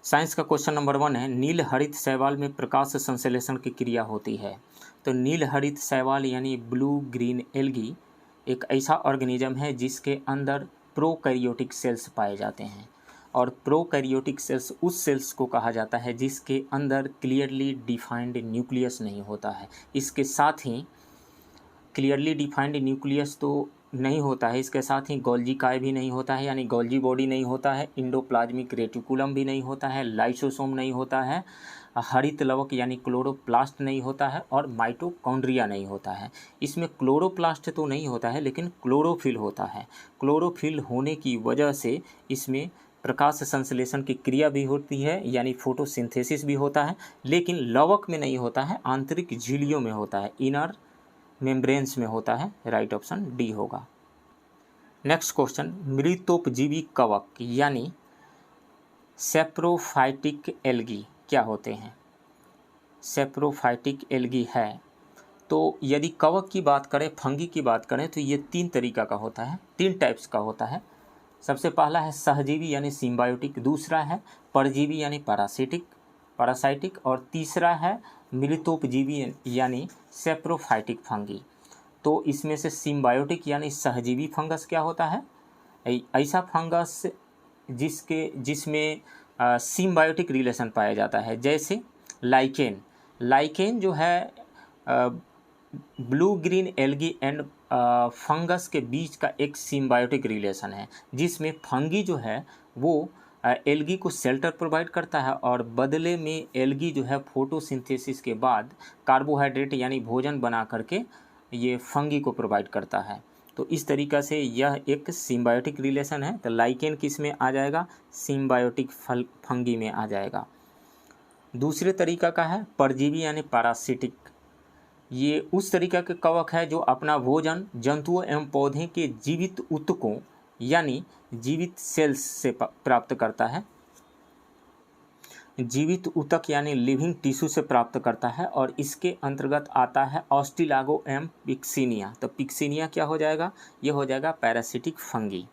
Science का question number 1 है, नील हरित शैवाल में प्रकाश संश्लेषण की क्रिया होती है। तो नील हरित शैवाल यानी ब्लू ग्रीन एल्गी एक ऐसा ऑर्गेनिज्म है जिसके अंदर प्रोकैरियोटिक सेल्स पाए जाते हैं, और प्रोकैरियोटिक सेल्स उस सेल्स को कहा जाता है जिसके अंदर क्लियरली डिफाइंड न्यूक्लियस नहीं होता है। इसके साथ ही क्लियरली डिफाइंड न्यूक्लियस तो नहीं होता है, इसके साथ ही गोल्जी काय भी नहीं होता है, यानी गोल्जी बॉडी नहीं होता है, इंडोप्लाज्मिक रेटिकुलम भी नहीं होता है, लाइसोसोम नहीं होता है, हरित लवक यानी क्लोरोप्लास्ट नहीं होता है, और माइटोकॉन्ड्रिया नहीं होता है। इसमें क्लोरोप्लास्ट तो नहीं होता है लेकिन क्लोरोफिल होता है। क्लोरोफिल होने की वजह से इसमें प्रकाश संश्लेषण की क्रिया भी होती है, यानी फोटोसिंथेसिस भी होता है, लेकिन लवक में नहीं होता है, आंतरिक झिल्लियों में होता है, इनर मेम्ब्रेन्स में होता है। राइट ऑप्शन डी होगा। नेक्स्ट क्वेश्चन, मृतोपजीवी कवक यानी सेप्रोफाइटिक एल्गी क्या होते हैं? सेप्रोफाइटिक एल्गी है तो यदि कवक की बात करें, फंगी की बात करें, तो ये 3 तरीका का होता है, 3 टाइप्स का होता है। सबसे पहला है सहजीवी यानी सिम्बायोटिक, दूसरा है परजीवी यानी पैरासाइटिक, और तीसरा है मृतोपजीवी यानी सेप्रोफाइटिक फंगी। तो इसमें से सिम्बायोटिक यानी सहजीवी फंगस क्या होता है? ऐसा फंगस जिसमें सिम्बायोटिक रिलेशन पाया जाता है, जैसे लाइकेन जो है blue green algae and fungus के बीच का एक सिम्बायोटिक रिलेशन है, जिसमें फंगी जो है वो एल्गी को शेल्टर प्रोवाइड करता है और बदले में एल्गी जो है फोटोसिंथेसिस के बाद कार्बोहाइड्रेट यानी भोजन बना करके ये फंगी को प्रोवाइड करता है। तो इस तरीक़ा से यह एक सिम्बायोटिक रिलेशन है। तो लाइकेन किस में आ जाएगा? सिम्बायोटिक फंगी में आ जाएगा। दूसरे तरीका का है परजीवी यानी पैरासिटिक। ये उस तरीका के कवक है जो अपना भोजन जंतुओं एवं पौधे के जीवित ऊतकों यानी जीवित सेल्स से प्राप्त करता है, जीवित ऊतक यानी लिविंग टिश्यू से प्राप्त करता है, और इसके अंतर्गत आता है ऑस्टिलागो एवं पिक्सिनिया। तो पिक्सिनिया क्या हो जाएगा? ये हो जाएगा पैरासिटिक फंगी।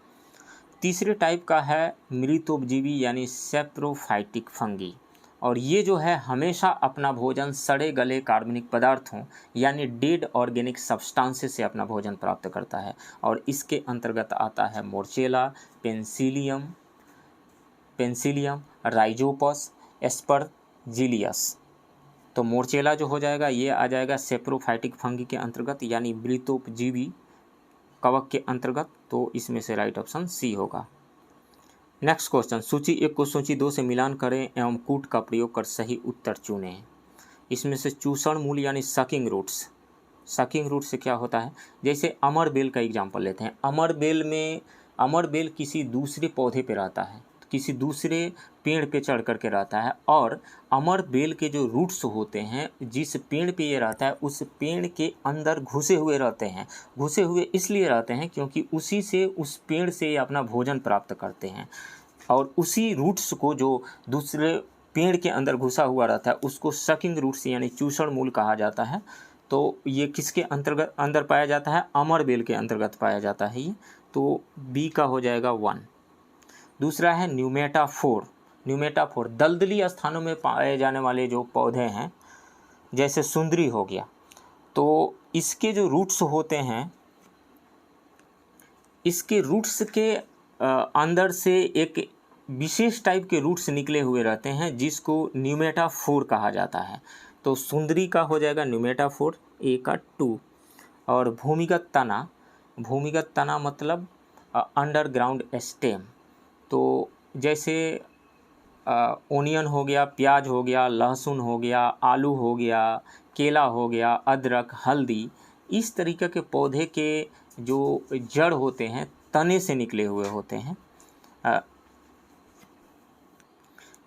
तीसरे टाइप का है मृतोपजीवी यानी सेप्रोफाइटिक फंगी, और ये जो है हमेशा अपना भोजन सड़े गले कार्बनिक पदार्थों यानी डेड ऑर्गेनिक सब्सटेंसेस से अपना भोजन प्राप्त करता है, और इसके अंतर्गत आता है मोर्चेला, पेंसिलियम, राइजोपस, एस्परजिलियस। तो मोर्चेला जो हो जाएगा ये आ जाएगा सेप्रोफाइटिक फंगी के अंतर्गत यानी मृतोपजीवी कवक के अंतर्गत। तो इसमें से राइट ऑप्शन सी होगा। नेक्स्ट क्वेश्चन, सूची 1 को सूची 2 से मिलान करें एवं कूट का प्रयोग कर सही उत्तर चुनें। इसमें से चूसण मूल यानी सकिंग रूट से क्या होता है? जैसे अमर बेल का एग्जांपल लेते हैं। अमर बेल किसी दूसरे पौधे पे रहता है, किसी दूसरे पेड़ पे चढ़ करके रहता है, और अमर बेल के जो रूट्स होते हैं जिस पेड़ पे ये रहता है उस पेड़ के अंदर घुसे हुए रहते हैं। घुसे हुए इसलिए रहते हैं क्योंकि उसी से, उस पेड़ से ये अपना भोजन प्राप्त करते हैं, और उसी रूट्स को जो दूसरे पेड़ के अंदर घुसा हुआ रहता है उसको सकिंग रूट्स यानी चूसण मूल कहा जाता है। तो ये किसके अंदर पाया जाता है? अमर बेल के अंतर्गत पाया जाता है ये। तो बी का हो जाएगा 1। दूसरा है न्यूमेटाफोर दलदली स्थानों में पाए जाने वाले जो पौधे हैं, जैसे सुंदरी हो गया, तो इसके जो रूट्स होते हैं, इसके रूट्स के अंदर से एक विशेष टाइप के रूट्स निकले हुए रहते हैं जिसको न्यूमेटाफोर कहा जाता है। तो सुंदरी का हो जाएगा न्यूमेटाफोर, ए का 2। और भूमिगत तना मतलब अंडरग्राउंड स्टेम। तो जैसे ओनियन हो गया, प्याज हो गया, लहसुन हो गया, आलू हो गया, केला हो गया, अदरक, हल्दी, इस तरीके के पौधे के जो जड़ होते हैं तने से निकले हुए होते हैं।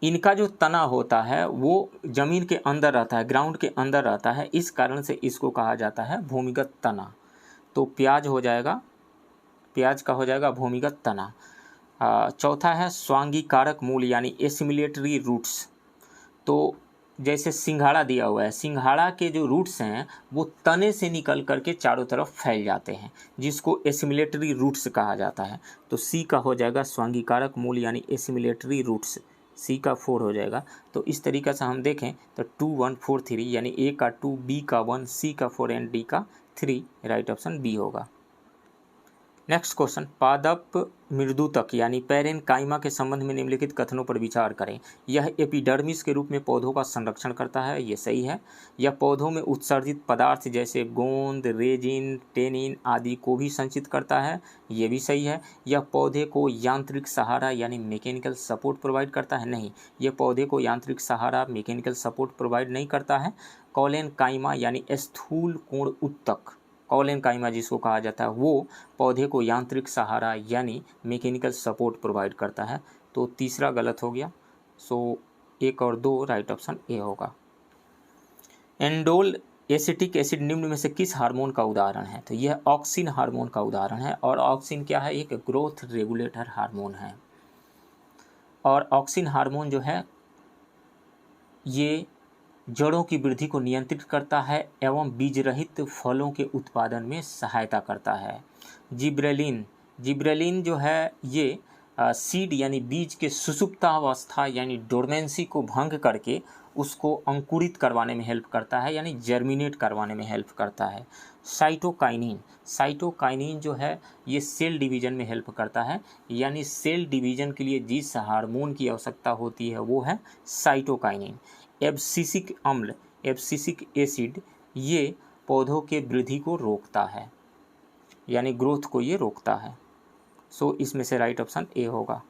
इनका जो तना होता है वो ज़मीन के अंदर रहता है, ग्राउंड के अंदर रहता है, इस कारण से इसको कहा जाता है भूमिगत तना। तो प्याज का हो जाएगा भूमिगत तना। चौथा है स्वांगीकारक मूल यानी एसिमिलेटरी रूट्स। तो जैसे सिंघाड़ा दिया हुआ है, सिंघाड़ा के जो रूट्स हैं वो तने से निकल करके चारों तरफ फैल जाते हैं, जिसको एसिमिलेटरी रूट्स कहा जाता है। तो सी का हो जाएगा स्वांगीकारक मूल यानी एसिमिलेटरी रूट्स, सी का 4 हो जाएगा। तो इस तरीक़ा से हम देखें तो 2 1 4 3 यानी ए का 2, बी का 1, सी का 4 एंड डी का 3, राइट ऑप्शन बी होगा। नेक्स्ट क्वेश्चन, पादप मृदुतक यानी पैरेन्काइमा के संबंध में निम्नलिखित कथनों पर विचार करें। यह एपिडर्मिस के रूप में पौधों का संरक्षण करता है, ये सही है। यह पौधों में उत्सर्जित पदार्थ जैसे गोंद, रेजिन, टेनिन आदि को भी संचित करता है, ये भी सही है। यह पौधे को यांत्रिक सहारा यानी मैकेनिकल सपोर्ट प्रोवाइड करता है, नहीं, यह पौधे को यांत्रिक सहारा मैकेनिकल सपोर्ट प्रोवाइड नहीं करता है। कॉलेनकाइमा यानी स्थूल कोण उत्तक, कॉलेनकाइमा जिसको कहा जाता है, वो पौधे को यांत्रिक सहारा यानी मैकेनिकल सपोर्ट प्रोवाइड करता है। तो तीसरा गलत हो गया। सो 1 और 2 राइट ऑप्शन ए होगा। एंडोल एसिटिक एसिड निम्न में से किस हार्मोन का उदाहरण है? तो यह ऑक्सिन हार्मोन का उदाहरण है। और ऑक्सिन क्या है? एक ग्रोथ रेगुलेटर हार्मोन है। और ऑक्सिन हार्मोन जो है ये जड़ों की वृद्धि को नियंत्रित करता है एवं बीज रहित फलों के उत्पादन में सहायता करता है। जिब्रेलिन जो है ये सीड यानी बीज के सुसुप्तावस्था यानी डोरमेंसी को भंग करके उसको अंकुरित करवाने में हेल्प करता है, यानी जर्मिनेट करवाने में हेल्प करता है। साइटोकाइनिन जो है ये सेल डिवीजन में हेल्प करता है, यानी सेल डिवीजन के लिए जिस हार्मोन की आवश्यकता होती है वो है साइटोकाइनिन। एब्सिसिक अम्ल, एब्सिसिक एसिड ये पौधों के वृद्धि को रोकता है, यानी ग्रोथ को ये रोकता है। सो इसमें से राइट ऑप्शन ए होगा।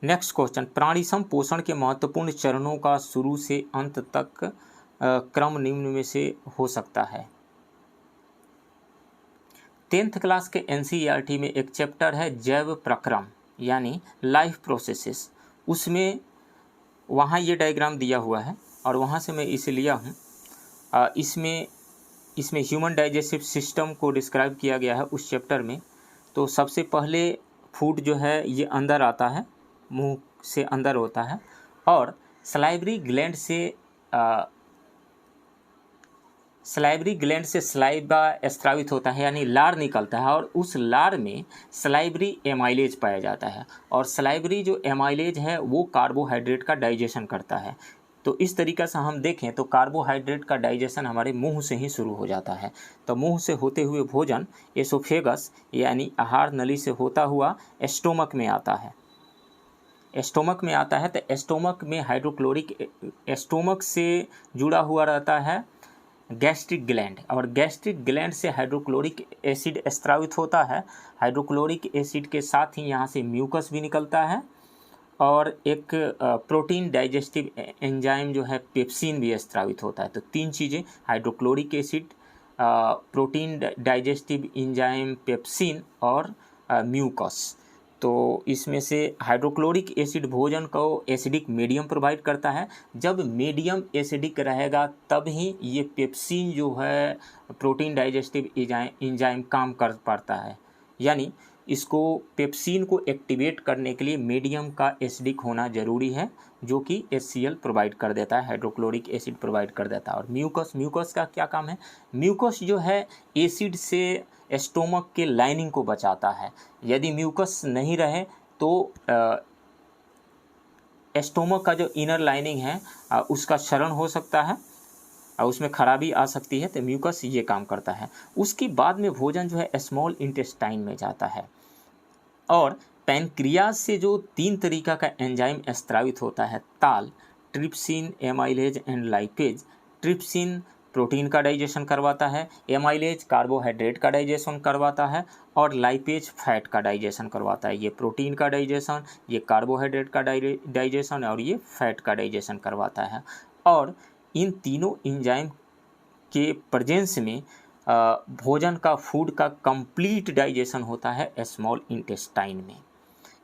नेक्स्ट क्वेश्चन, प्राणिसम पोषण के महत्वपूर्ण चरणों का शुरू से अंत तक क्रम निम्न में से हो सकता है। 10th क्लास के NCERT में एक चैप्टर है जैव प्रक्रम यानी लाइफ प्रोसेसेस, उसमें वहाँ ये डायग्राम दिया हुआ है और वहाँ से मैं इसे लिया हूँ। इसमें ह्यूमन डाइजेस्टिव सिस्टम को डिस्क्राइब किया गया है उस चैप्टर में। तो सबसे पहले फूड जो है ये अंदर आता है, मुंह से अंदर होता है और सलाइवरी ग्लैंड से सलाइवा स्रावित होता है, यानी लार निकलता है और उस लार में सलाइवरी एमाइलेज पाया जाता है। और सलाइवरी जो एमाइलेज है वो कार्बोहाइड्रेट का डाइजेशन करता है। तो इस तरीक़े से हम देखें तो कार्बोहाइड्रेट का डाइजेशन हमारे मुंह से ही शुरू हो जाता है। तो मुंह से होते हुए भोजन एसोफेगस यानी आहार नली से होता हुआ स्टोमक में आता है। स्टोमक तो स्टोमक में स्टोमक से जुड़ा हुआ रहता है गैस्ट्रिक ग्लैंड, और गैस्ट्रिक ग्लैंड से हाइड्रोक्लोरिक एसिड स्रावित होता है। हाइड्रोक्लोरिक एसिड के साथ ही यहाँ से म्यूकस भी निकलता है और एक प्रोटीन डाइजेस्टिव एंजाइम जो है पेप्सिन भी स्रावित होता है। तो 3 चीज़ें, hydrochloric acid, protein digestive enzyme pepsin और म्यूकस। तो इसमें से हाइड्रोक्लोरिक एसिड भोजन को एसिडिक मीडियम प्रोवाइड करता है। जब मीडियम एसिडिक रहेगा तब ही ये पेप्सिन जो है प्रोटीन डाइजेस्टिव एंजाइम काम कर पाता है, यानी इसको पेप्सिन को एक्टिवेट करने के लिए मीडियम का एसिडिक होना ज़रूरी है, जो कि HCl प्रोवाइड कर देता है, हाइड्रोक्लोरिक एसिड प्रोवाइड कर देता है। और म्यूकस का क्या काम है? म्यूकस जो है एसिड से स्टोमक के लाइनिंग को बचाता है। यदि म्यूकस नहीं रहे तो स्टोमक का जो इनर लाइनिंग है उसका क्षरण हो सकता है और उसमें खराबी आ सकती है। तो म्यूकस ये काम करता है। उसके बाद में भोजन जो है स्मॉल इंटेस्टाइन में जाता है और पैनक्रियाज से जो 3 तरीका का एंजाइम स्रावित होता है, ताल, trypsin, amylase and lipase. Trypsin protein का डाइजेशन करवाता है, एमाइलेज कार्बोहाइड्रेट का डाइजेशन करवाता है और लाइपेज फैट का डाइजेशन करवाता है। ये प्रोटीन का डाइजेशन, ये कार्बोहाइड्रेट का डाइजेशन और ये फैट का डाइजेशन करवाता है। और इन तीनों एंजाइम के प्रेजेंस में भोजन का, फूड का कंप्लीट डाइजेशन होता है स्मॉल इंटेस्टाइन में।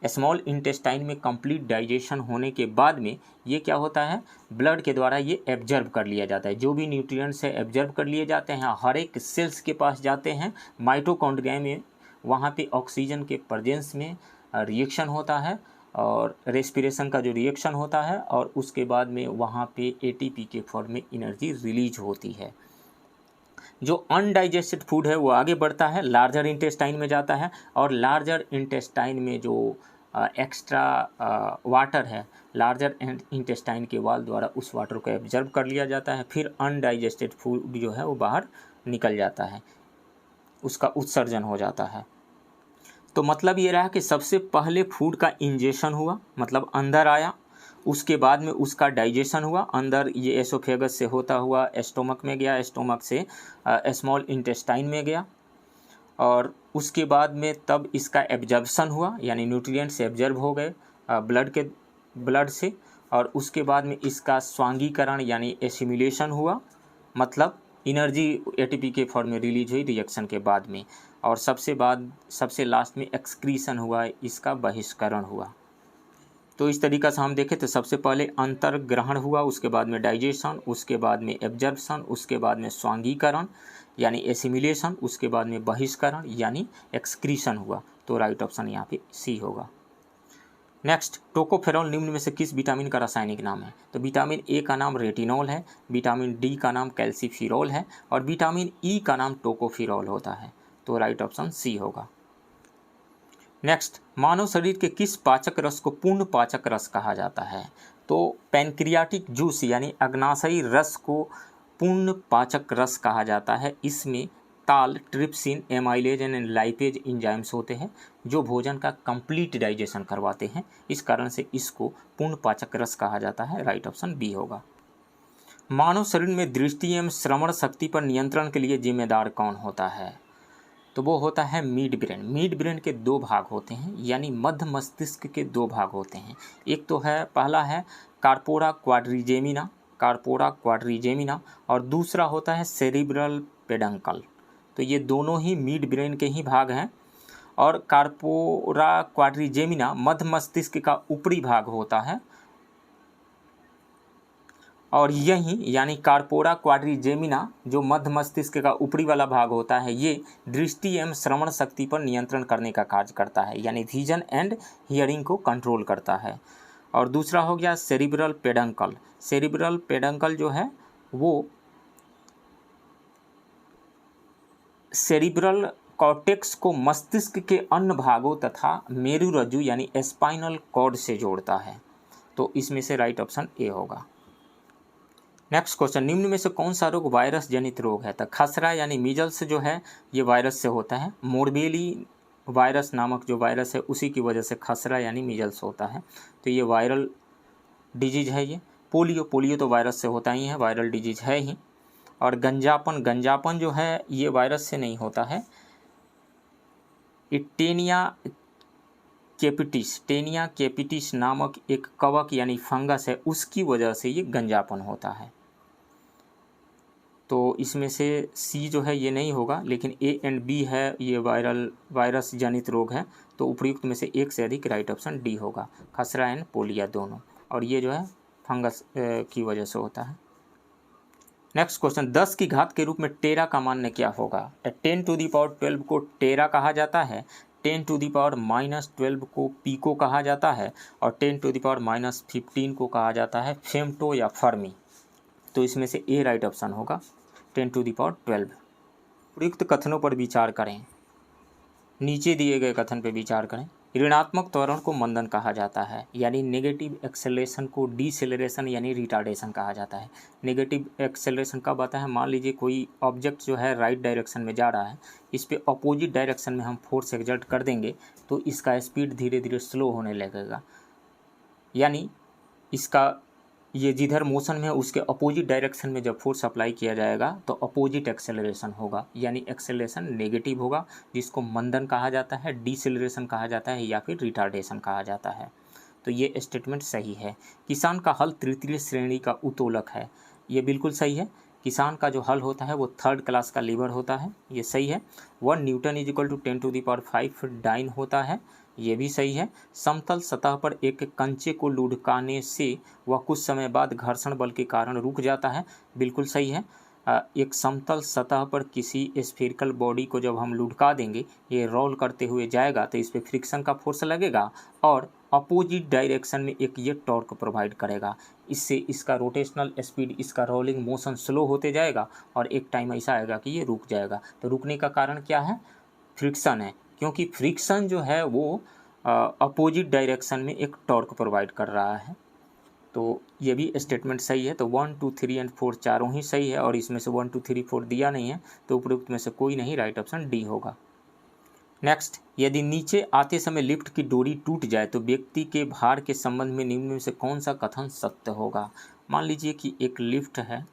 स्मॉल इंटेस्टाइन में कंप्लीट डाइजेशन होने के बाद में ये क्या होता है, ब्लड के द्वारा ये एब्जर्व कर लिया जाता है। जो भी न्यूट्रिएंट्स है एब्जर्व कर लिए जाते हैं, हर एक सेल्स के पास जाते हैं। माइटोकॉन्ड्रिया में वहाँ पे ऑक्सीजन के प्रेजेंस में रिएक्शन होता है और रेस्पिरेशन का जो रिएक्शन होता है और उसके बाद में वहाँ पे ATP के फॉर्म में एनर्जी रिलीज होती है। जो अनडाइजेस्टेड फूड है वो आगे बढ़ता है, लार्जर इंटेस्टाइन में जाता है और लार्जर इंटेस्टाइन में जो एक्स्ट्रा वाटर है लार्जर इंटेस्टाइन के वॉल द्वारा उस वाटर को एब्जर्व कर लिया जाता है, फिर अनडाइजेस्टेड फूड जो है वो बाहर निकल जाता है, उसका उत्सर्जन हो जाता है। तो मतलब ये रहा कि सबसे पहले फूड का इंजेशन हुआ, मतलब अंदर आया, उसके बाद में उसका डाइजेशन हुआ, अंदर ये एसोफेगस से होता हुआ स्टोमक में गया, स्टोमक से स्मॉल इंटेस्टाइन में गया, और उसके बाद में तब इसका एब्जर्प्शन हुआ, यानी न्यूट्रिएंट्स एब्जर्व हो गए ब्लड से, और उसके बाद में इसका स्वांगीकरण यानी एसिमिलेशन हुआ, मतलब एनर्जी एटीपी के फॉर्म में रिलीज हुई रिएक्शन के बाद में, और सबसे लास्ट में एक्सक्रीशन हुआ, इसका बहिष्करण हुआ। तो इस तरीक़ा से हम देखें तो सबसे पहले अंतर्ग्रहण हुआ, उसके बाद में डाइजेशन, उसके बाद में एब्जर्प्शन, उसके बाद में स्वांगीकरण यानी एसिमिलेशन, उसके बाद में बहिष्करण यानी एक्सक्रीशन हुआ। तो राइट ऑप्शन यहाँ पे सी होगा। नेक्स्ट, टोकोफेरॉल निम्न में से किस विटामिन का रासायनिक नाम है? तो विटामिन ए का नाम रेटिनॉल है, विटामिन डी का नाम कैल्सीफिरोल है, और विटामिन ई का नाम टोकोफिरॉल होता है। तो राइट ऑप्शन सी होगा। नेक्स्ट, मानव शरीर के किस पाचक रस को पूर्ण पाचक रस कहा जाता है? तो पैनक्रियाटिक जूस यानी अग्नाशयी रस को पूर्ण पाचक रस कहा जाता है। इसमें ताल, trypsin, amylase and lipase enzymes होते हैं जो भोजन का कंप्लीट डाइजेशन करवाते हैं, इस कारण से इसको पूर्ण पाचक रस कहा जाता है। राइट ऑप्शन बी होगा। मानव शरीर में दृष्टि एवं श्रवण शक्ति पर नियंत्रण के लिए जिम्मेदार कौन होता है? तो वो होता है मिड ब्रेन। मिड ब्रेन के दो भाग होते हैं, यानी मध्य मस्तिष्क के दो भाग होते हैं। एक तो है, पहला है कार्पोरा क्वाड्रिजेमिना, और दूसरा होता है सेरिब्रल पेडंकल। तो ये दोनों ही मिड ब्रेन के ही भाग हैं, और कार्पोरा क्वाड्रिजेमिना मध्य मस्तिष्क का ऊपरी भाग होता है, और यही यानी कार्पोरा क्वाड्रिजेमिना जो मध्य मस्तिष्क का ऊपरी वाला भाग होता है, ये दृष्टि एवं श्रवण शक्ति पर नियंत्रण करने का कार्य करता है, यानी विजन एंड हियरिंग को कंट्रोल करता है। और दूसरा हो गया सेरिब्रल पेडंकल। सेरिब्रल पेडंकल जो है वो सेरिब्रल कॉर्टेक्स को मस्तिष्क के अन्य भागों तथा मेरुरज्जु यानी स्पाइनल कॉर्ड से जोड़ता है। तो इसमें से राइट ऑप्शन ए होगा। नेक्स्ट क्वेश्चन, निम्न में से कौन सा रोग वायरस जनित रोग है? तो खसरा यानी मीजल्स जो है ये वायरस से होता है। मोरबेली वायरस नामक जो वायरस है उसी की वजह से खसरा यानी मीजल्स होता है, तो ये वायरल डिजीज है। ये पोलियो तो वायरस से होता ही है, वायरल डिजीज है ही। और गंजापन जो है ये वायरस से नहीं होता है, टेनिया कैपिटिस नामक एक कवक यानी फंगस है, उसकी वजह से ये गंजापन होता है। तो इसमें से सी जो है ये नहीं होगा, लेकिन ए एंड बी है, ये वायरस जनित रोग है। तो उपयुक्त में से एक से अधिक राइट ऑप्शन डी होगा, खसरा एंड पोलिया दोनों, और ये जो है फंगस की वजह से होता है। नेक्स्ट क्वेश्चन, 10 की घात के रूप में टेरा का मान्य क्या होगा? 10⁻12 को टेरा कहा जाता है, 10⁻⁻12 को पीको कहा जाता है, और 10⁻⁻15 को कहा जाता है फेम्टो या फर्मी। तो इसमें से ए राइट ऑप्शन होगा, 10⁻12। प्रयुक्त कथनों पर विचार करें। नीचे दिए गए कथन पर विचार करें। ऋणात्मक त्वरण को मंदन कहा जाता है, यानी नेगेटिव एक्सेलरेशन को डिसेलरेशन यानी रिटार्डेशन कहा जाता है। नेगेटिव एक्सेलरेशन कब आता है? मान लीजिए कोई ऑब्जेक्ट जो है राइट डायरेक्शन में जा रहा है, इस पे अपोजिट डायरेक्शन में हम फोर्स एक्सर्ट कर देंगे तो इसका स्पीड धीरे धीरे स्लो होने लगेगा, यानी इसका ये जिधर मोशन में है उसके अपोजिट डायरेक्शन में जब फोर्स अप्लाई किया जाएगा तो अपोजिट एक्सेलरेशन होगा, यानी एक्सेलरेशन नेगेटिव होगा, जिसको मंदन कहा जाता है, डिसेलरेशन कहा जाता है, या फिर रिटार्डेशन कहा जाता है। तो ये स्टेटमेंट सही है। किसान का हल तृतीय श्रेणी का उत्तोलक है, ये बिल्कुल सही है। किसान का जो हल होता है वो 3rd क्लास का लीवर होता है, ये सही है। 1 न्यूटन = 10⁵ डाइन होता है, ये भी सही है। समतल सतह पर एक कंचे को लुढ़काने से वह कुछ समय बाद घर्षण बल के कारण रुक जाता है, बिल्कुल सही है। एक समतल सतह पर किसी स्फेरिकल बॉडी को जब हम लुढ़का देंगे, ये रोल करते हुए जाएगा तो इस पर फ्रिक्शन का फोर्स लगेगा और अपोजिट डायरेक्शन में एक ये टॉर्क प्रोवाइड करेगा। इससे इसका रोटेशनल स्पीड, इसका रोलिंग मोशन स्लो होते जाएगा और एक टाइम ऐसा आएगा कि ये रुक जाएगा। तो रुकने का कारण क्या है? फ्रिक्शन है, क्योंकि फ्रिक्शन जो है वो अपोजिट डायरेक्शन में एक टॉर्क प्रोवाइड कर रहा है। तो ये भी स्टेटमेंट सही है। तो 1 2 3 एंड 4 चारों ही सही है और इसमें से 1 2 3 4 दिया नहीं है, तो उपरोक्त में से कोई नहीं, राइट ऑप्शन डी होगा। नेक्स्ट, यदि नीचे आते समय लिफ्ट की डोरी टूट जाए तो व्यक्ति के भार के संबंध में निम्न में से कौन सा कथन सत्य होगा। मान लीजिए कि एक लिफ्ट है,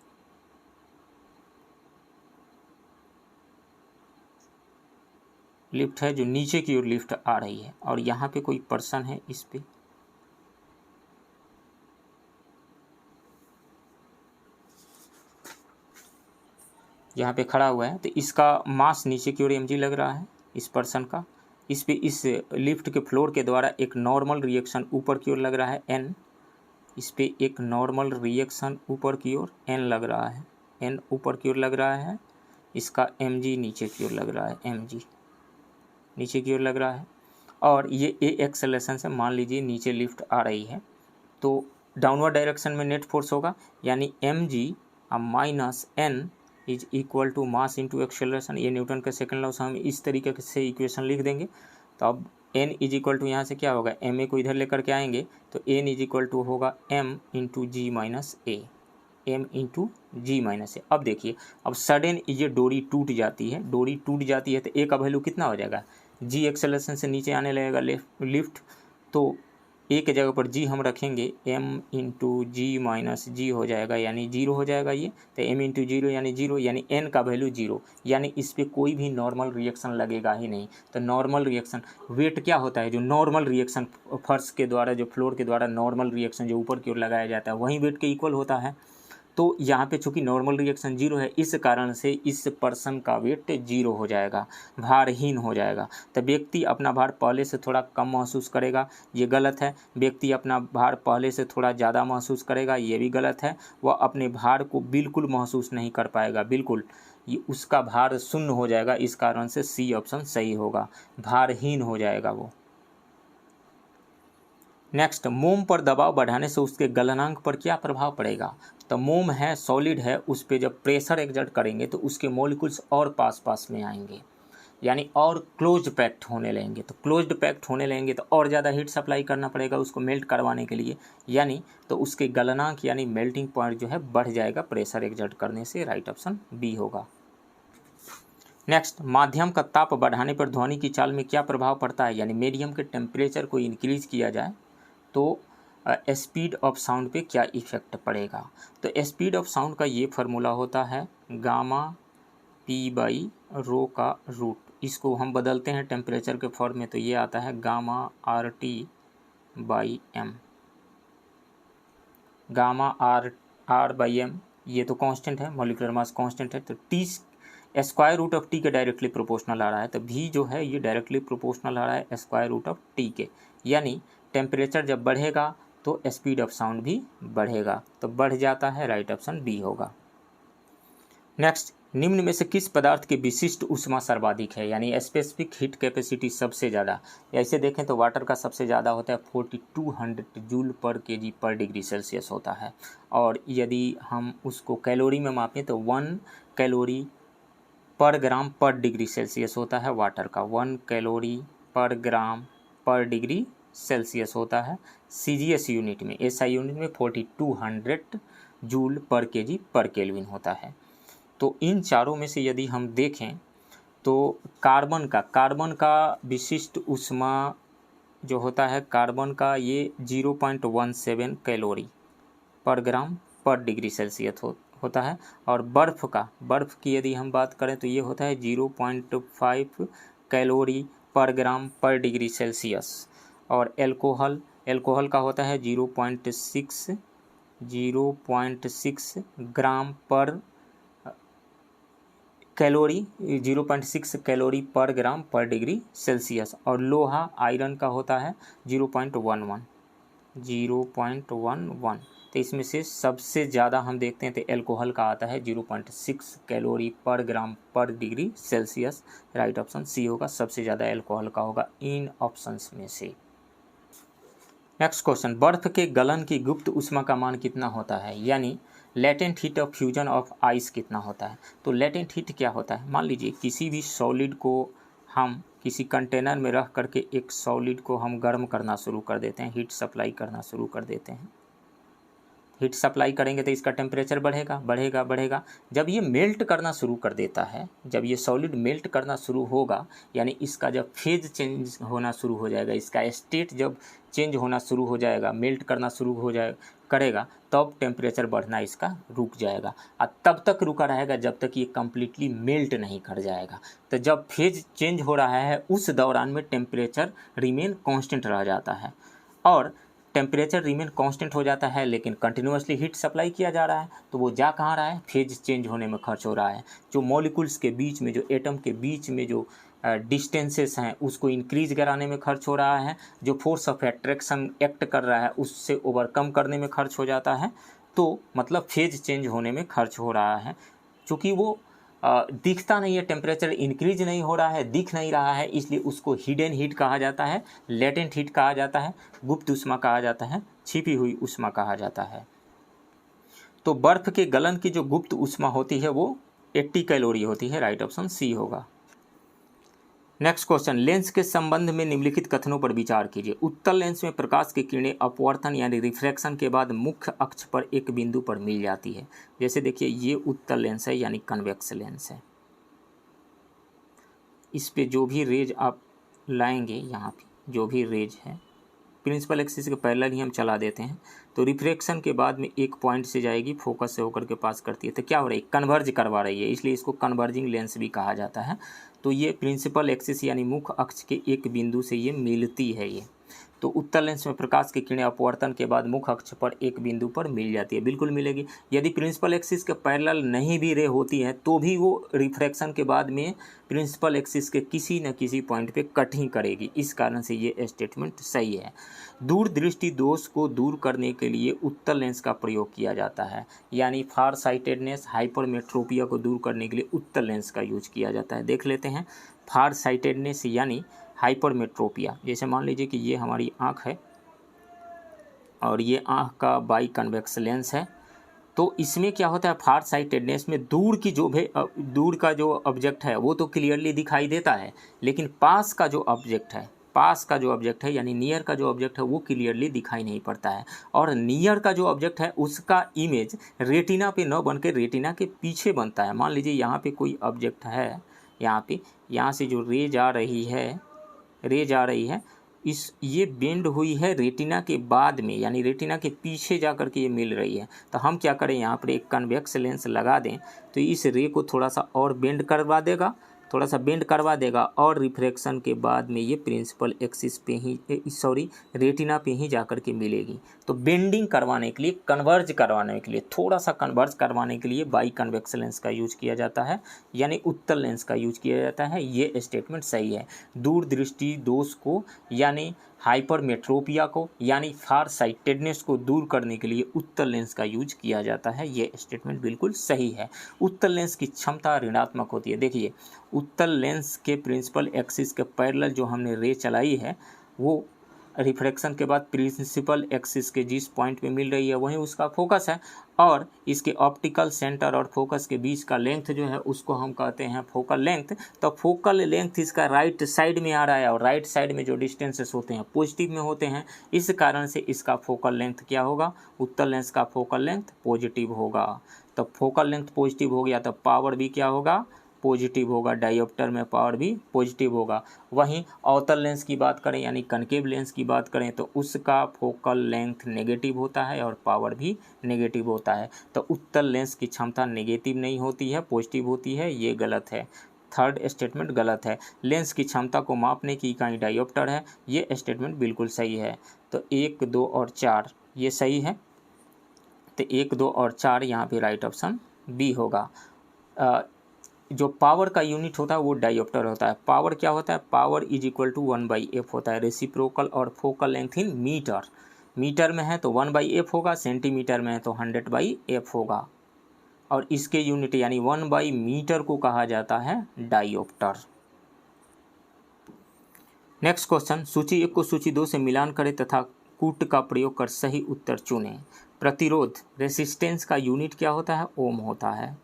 जो नीचे की ओर लिफ्ट आ रही है और यहाँ पे कोई पर्सन है, इस पे यहाँ पे खड़ा हुआ है, तो इसका मास नीचे की ओर mg लग रहा है इस पर्सन का। इस पे इस लिफ्ट के फ्लोर के द्वारा एक नॉर्मल रिएक्शन ऊपर की ओर लग रहा है n। इस पे एक नॉर्मल रिएक्शन ऊपर की ओर n लग रहा है, n ऊपर की ओर लग रहा है। इसका mg नीचे की ओर लग रहा है, mg नीचे की ओर लग रहा है। और ये a एक्सेलरेशन से मान लीजिए नीचे लिफ्ट आ रही है, तो डाउनवर्ड डायरेक्शन में नेट फोर्स होगा, यानी mg minus n is equal to mass into acceleration. ये न्यूटन का सेकंड लॉ से हम इस तरीके से इक्वेशन लिख देंगे। तो अब n इज इक्वल टू यहाँ से क्या होगा, ma को इधर लेकर के आएंगे तो n इज इक्वल टू होगा m इंटू जी माइनस ए, m इंटू जी माइनस ए। अब देखिए, अब सडन ये डोरी टूट जाती है, तो a का वैल्यू कितना हो जाएगा, g एक्सेलरेशन से नीचे आने लगेगा लिफ्ट, तो a के जगह पर g हम रखेंगे, m इंटू जी माइनस जी हो जाएगा, यानी जीरो हो जाएगा ये। तो m इंटू जीरो यानी जीरो, यानी n का वैल्यू जीरो, यानी इस पर कोई भी नॉर्मल रिएक्शन लगेगा ही नहीं। तो नॉर्मल रिएक्शन वेट क्या होता है, जो नॉर्मल रिएक्शन फर्श के द्वारा, जो फ्लोर के द्वारा नॉर्मल रिएक्शन जो ऊपर की ओर लगाया जाता है वही वेट के इक्वल होता है। तो यहाँ पे चूंकि नॉर्मल रिएक्शन जीरो है, इस कारण से इस पर्सन का वेट जीरो हो जाएगा, भारहीन हो जाएगा। तो व्यक्ति अपना भार पहले से थोड़ा कम महसूस करेगा, ये गलत है। व्यक्ति अपना भार पहले से थोड़ा ज़्यादा महसूस करेगा, ये भी गलत है। वह अपने भार को बिल्कुल महसूस नहीं कर पाएगा, बिल्कुल ये उसका भार शून्य हो जाएगा। इस कारण से सी ऑप्शन सही होगा, भारहीन हो जाएगा वो। नेक्स्ट, मोम पर दबाव बढ़ाने से उसके गलनांक पर क्या प्रभाव पड़ेगा। तो मोम है, सॉलिड है, उस पर जब प्रेशर एक्सर्ट करेंगे तो उसके मॉलिक्यूल्स और पास में आएंगे, यानी और क्लोज्ड पैक्ट होने लगेंगे। तो क्लोज्ड पैक्ट होने लगेंगे तो और ज़्यादा हीट सप्लाई करना पड़ेगा उसको मेल्ट करवाने के लिए, यानी तो उसके गलनांक यानी मेल्टिंग पॉइंट जो है बढ़ जाएगा प्रेशर एक्सर्ट करने से, राइट ऑप्शन बी होगा। नेक्स्ट, माध्यम का ताप बढ़ाने पर ध्वनि की चाल में क्या प्रभाव पड़ता है, यानी मीडियम के टेम्परेचर को इंक्रीज किया जाए तो स्पीड ऑफ साउंड पे क्या इफेक्ट पड़ेगा। तो स्पीड ऑफ साउंड का ये फार्मूला होता है गामा पी बाई रो का रूट, इसको हम बदलते हैं टेम्परेचर के फॉर्म में, तो ये आता है gamma R T by M. Gamma R by M ये तो कांस्टेंट है, मॉलिक्यूलर मास कांस्टेंट है, तो T square root of T के डायरेक्टली प्रोपोर्शनल आ रहा है। तो भी जो है ये डायरेक्टली प्रोपोर्शनल आ रहा है स्क्वायर रूट ऑफ टी के, यानी टेम्परेचर जब बढ़ेगा तो स्पीड ऑफ साउंड भी बढ़ेगा, तो बढ़ जाता है, राइट ऑप्शन बी होगा। नेक्स्ट, निम्न में से किस पदार्थ की विशिष्ट ऊष्मा सर्वाधिक है, यानी स्पेसिफिक हीट कैपेसिटी सबसे ज़्यादा। ऐसे देखें तो वाटर का सबसे ज़्यादा होता है 4200 जूल पर केजी पर डिग्री सेल्सियस होता है, और यदि हम उसको कैलोरी में मापें तो 1 कैलोरी पर ग्राम पर डिग्री सेल्सियस होता है वाटर का, 1 कैलोरी पर ग्राम पर डिग्री सेल्सियस होता है। CGS यूनिट में, SI यूनिट में 4200 जूल पर केजी पर केल्विन होता है। तो इन चारों में से यदि हम देखें तो कार्बन का विशिष्ट ऊष्मा जो होता है, कार्बन का ये 0.17 कैलोरी पर ग्राम पर डिग्री सेल्सियस होता है। और बर्फ़ की यदि हम बात करें तो ये होता है 0.5 कैलोरी पर ग्राम पर डिग्री सेल्सियस। और एल्कोहल का होता है 0.6 ग्राम पर कैलोरी, 0.6 कैलोरी पर ग्राम पर डिग्री सेल्सियस। और लोहा आयरन का होता है 0.11। तो इसमें से सबसे ज़्यादा हम देखते हैं तो एल्कोहल का आता है 0.6 कैलोरी पर ग्राम पर degree Celsius, right option C होगा, सबसे ज़्यादा एल्कोहल का होगा इन ऑप्शंस में से। नेक्स्ट क्वेश्चन, बर्फ के गलन की गुप्त ऊष्मा का मान कितना होता है, यानी latent heat of fusion of ice कितना होता है। तो लेटेंट हीट क्या होता है, मान लीजिए किसी भी सॉलिड को हम किसी कंटेनर में रख करके एक सॉलिड को हम गर्म करना शुरू कर देते हैं, हीट सप्लाई करना शुरू कर देते हैं। हीट सप्लाई करेंगे तो इसका टेम्परेचर बढ़ेगा बढ़ेगा बढ़ेगा। जब ये मेल्ट करना शुरू कर देता है, जब ये सॉलिड मेल्ट करना शुरू होगा, यानी इसका जब फेज चेंज होना शुरू हो जाएगा, इसका स्टेट जब चेंज होना शुरू हो जाएगा, मेल्ट करना शुरू हो जाए करेगा, तब टेम्परेचर बढ़ना इसका रुक जाएगा। और तब तक रुका रहेगा जब तक ये कम्प्लीटली मेल्ट नहीं कर जाएगा। तो जब फेज चेंज हो रहा है उस दौरान में टेम्परेचर रिमेन कांस्टेंट रह जाता है, और टेम्परेचर रिमेन कांस्टेंट हो जाता है, लेकिन कंटिन्यूसली हीट सप्लाई किया जा रहा है, तो वो जा कहाँ रहा है, फेज चेंज होने में खर्च हो रहा है। जो मॉलिक्यूल्स के बीच में, जो एटम के बीच में जो डिस्टेंसेस हैं उसको इंक्रीज कराने में खर्च हो रहा है। जो फोर्स ऑफ एट्रैक्शन एक्ट कर रहा है उससे ओवरकम करने में खर्च हो जाता है। तो मतलब फेज चेंज होने में खर्च हो रहा है। चूँकि वो दिखता नहीं है, टेम्परेचर इंक्रीज नहीं हो रहा है, दिख नहीं रहा है, इसलिए उसको हिडन हीट कहा जाता है, लेटेंट हीट कहा जाता है, गुप्त ऊष्मा कहा जाता है, छिपी हुई ऊष्मा कहा जाता है। तो बर्फ के गलन की जो गुप्त ऊष्मा होती है वो 80 कैलोरी होती है। राइट ऑप्शन सी होगा। नेक्स्ट क्वेश्चन, लेंस के संबंध में निम्नलिखित कथनों पर विचार कीजिए। उत्तल लेंस में प्रकाश की किरणें अपवर्तन यानी रिफ्रैक्शन के बाद मुख्य अक्ष पर एक बिंदु पर मिल जाती है। जैसे देखिए ये उत्तल लेंस है यानी कन्वेक्स लेंस है। इस पे जो भी रेज आप लाएंगे, यहाँ पे जो भी रेज है प्रिंसिपल एक्सिस के पैरेलल ही हम चला देते हैं, तो रिफ्रैक्शन के बाद में एक पॉइंट से जाएगी, फोकस से होकर के पास करती है, तो क्या हो रही है, कन्वर्ज करवा रही है, इसलिए इसको कन्वर्जिंग लेंस भी कहा जाता है। तो ये प्रिंसिपल एक्सिस यानी मुख्य अक्ष के एक बिंदु से ये मिलती है ये। तो उत्तल लेंस में प्रकाश की किरणें अपवर्तन के बाद मुख्य अक्ष पर एक बिंदु पर मिल जाती है, बिल्कुल मिलेगी। यदि प्रिंसिपल एक्सिस के पैरेलल नहीं भी रे होती है तो भी वो रिफ्रैक्शन के बाद में प्रिंसिपल एक्सिस के किसी न किसी पॉइंट पे कट ही करेगी। इस कारण से ये स्टेटमेंट सही है। दूरदृष्टि दोष को दूर करने के लिए उत्तल लेंस का प्रयोग किया जाता है, यानी फार साइटेडनेस, हाइपरमेट्रोपिया को दूर करने के लिए उत्तल लेंस का यूज किया जाता है। देख लेते हैं, फार साइटेडनेस यानी हाइपरमेट्रोपिया। जैसे मान लीजिए कि ये हमारी आँख है और ये आँख का बाई कन्वेक्स लेंस है, तो इसमें क्या होता है, फार साइटेडनेस में दूर का जो ऑब्जेक्ट है वो तो क्लियरली दिखाई देता है, लेकिन पास का जो ऑब्जेक्ट है यानी नियर का जो ऑब्जेक्ट है वो क्लियरली दिखाई नहीं पड़ता है। और नियर का जो ऑब्जेक्ट है उसका इमेज रेटिना पे न बन के रेटिना के पीछे बनता है। मान लीजिए यहाँ पे कोई ऑब्जेक्ट है, यहाँ से जो रेज आ रही है ये बेंड हुई है रेटिना के बाद में, यानी रेटिना के पीछे जा कर के ये मिल रही है। तो हम क्या करें, यहाँ पर एक कन्वेक्स लेंस लगा दें तो इस रे को थोड़ा सा और बेंड करवा देगा और रिफ्रैक्शन के बाद में ये प्रिंसिपल एक्सिस पे ही रेटिना पे ही जा कर के मिलेगी। तो बेंडिंग करवाने के लिए, थोड़ा सा कन्वर्ज करवाने के लिए बाई कन्वेक्स लेंस का यूज किया जाता है, यानी उत्तल लेंस का यूज किया जाता है। ये स्टेटमेंट सही है। दूरदृष्टि दोष को यानी हाइपरमेट्रोपिया को यानी फार साइटेडनेस को दूर करने के लिए उत्तल लेंस का यूज किया जाता है। ये स्टेटमेंट बिल्कुल सही है। उत्तल लेंस की क्षमता ऋणात्मक होती है। देखिए उत्तल लेंस के प्रिंसिपल एक्सिस के पैरेलल जो हमने रे चलाई है वो रिफ्रैक्शन के बाद प्रिंसिपल एक्सिस के जिस पॉइंट पे मिल रही है वहीं उसका फोकस है, और इसके ऑप्टिकल सेंटर और फोकस के बीच का लेंथ जो है उसको हम कहते हैं फोकल लेंथ। तो फोकल लेंथ इसका राइट साइड में आ रहा है, और राइट साइड में जो डिस्टेंसेस होते हैं पॉजिटिव में होते हैं, इस कारण से इसका फोकल लेंथ क्या होगा, उत्तल लेंस का फोकल लेंथ पॉजिटिव होगा। तो फोकल लेंथ पॉजिटिव हो गया तो पावर भी क्या होगा, पॉजिटिव होगा। डायोप्टर में पावर भी पॉजिटिव होगा। वहीं अवतल लेंस की बात करें यानी कनकेव लेंस की बात करें तो उसका फोकल लेंथ नेगेटिव होता है और पावर भी नेगेटिव होता है। तो उत्तल लेंस की क्षमता नेगेटिव नहीं होती है, पॉजिटिव होती है। ये गलत है, थर्ड स्टेटमेंट गलत है। लेंस की क्षमता को मापने की इकाई डायोप्टर है। ये स्टेटमेंट बिल्कुल सही है। तो 1, 2 और 4 ये सही है। तो 1, 2 और 4 यहाँ पे राइट ऑप्शन बी होगा। जो पावर का यूनिट होता है वो डायोप्टर होता है। पावर क्या होता है, power is equal to 1/f होता है। रेसिप्रोकल और फोकल लेंथ इन मीटर में है तो 1/f होगा, सेंटीमीटर में है तो 100/f होगा, और इसके यूनिट यानी 1/मीटर को कहा जाता है डायोप्टर। नेक्स्ट क्वेश्चन, सूची 1 को सूची 2 से मिलान करें तथा कूट का प्रयोग कर सही उत्तर चुनें। प्रतिरोध रेसिस्टेंस का यूनिट क्या होता है, ओम होता है।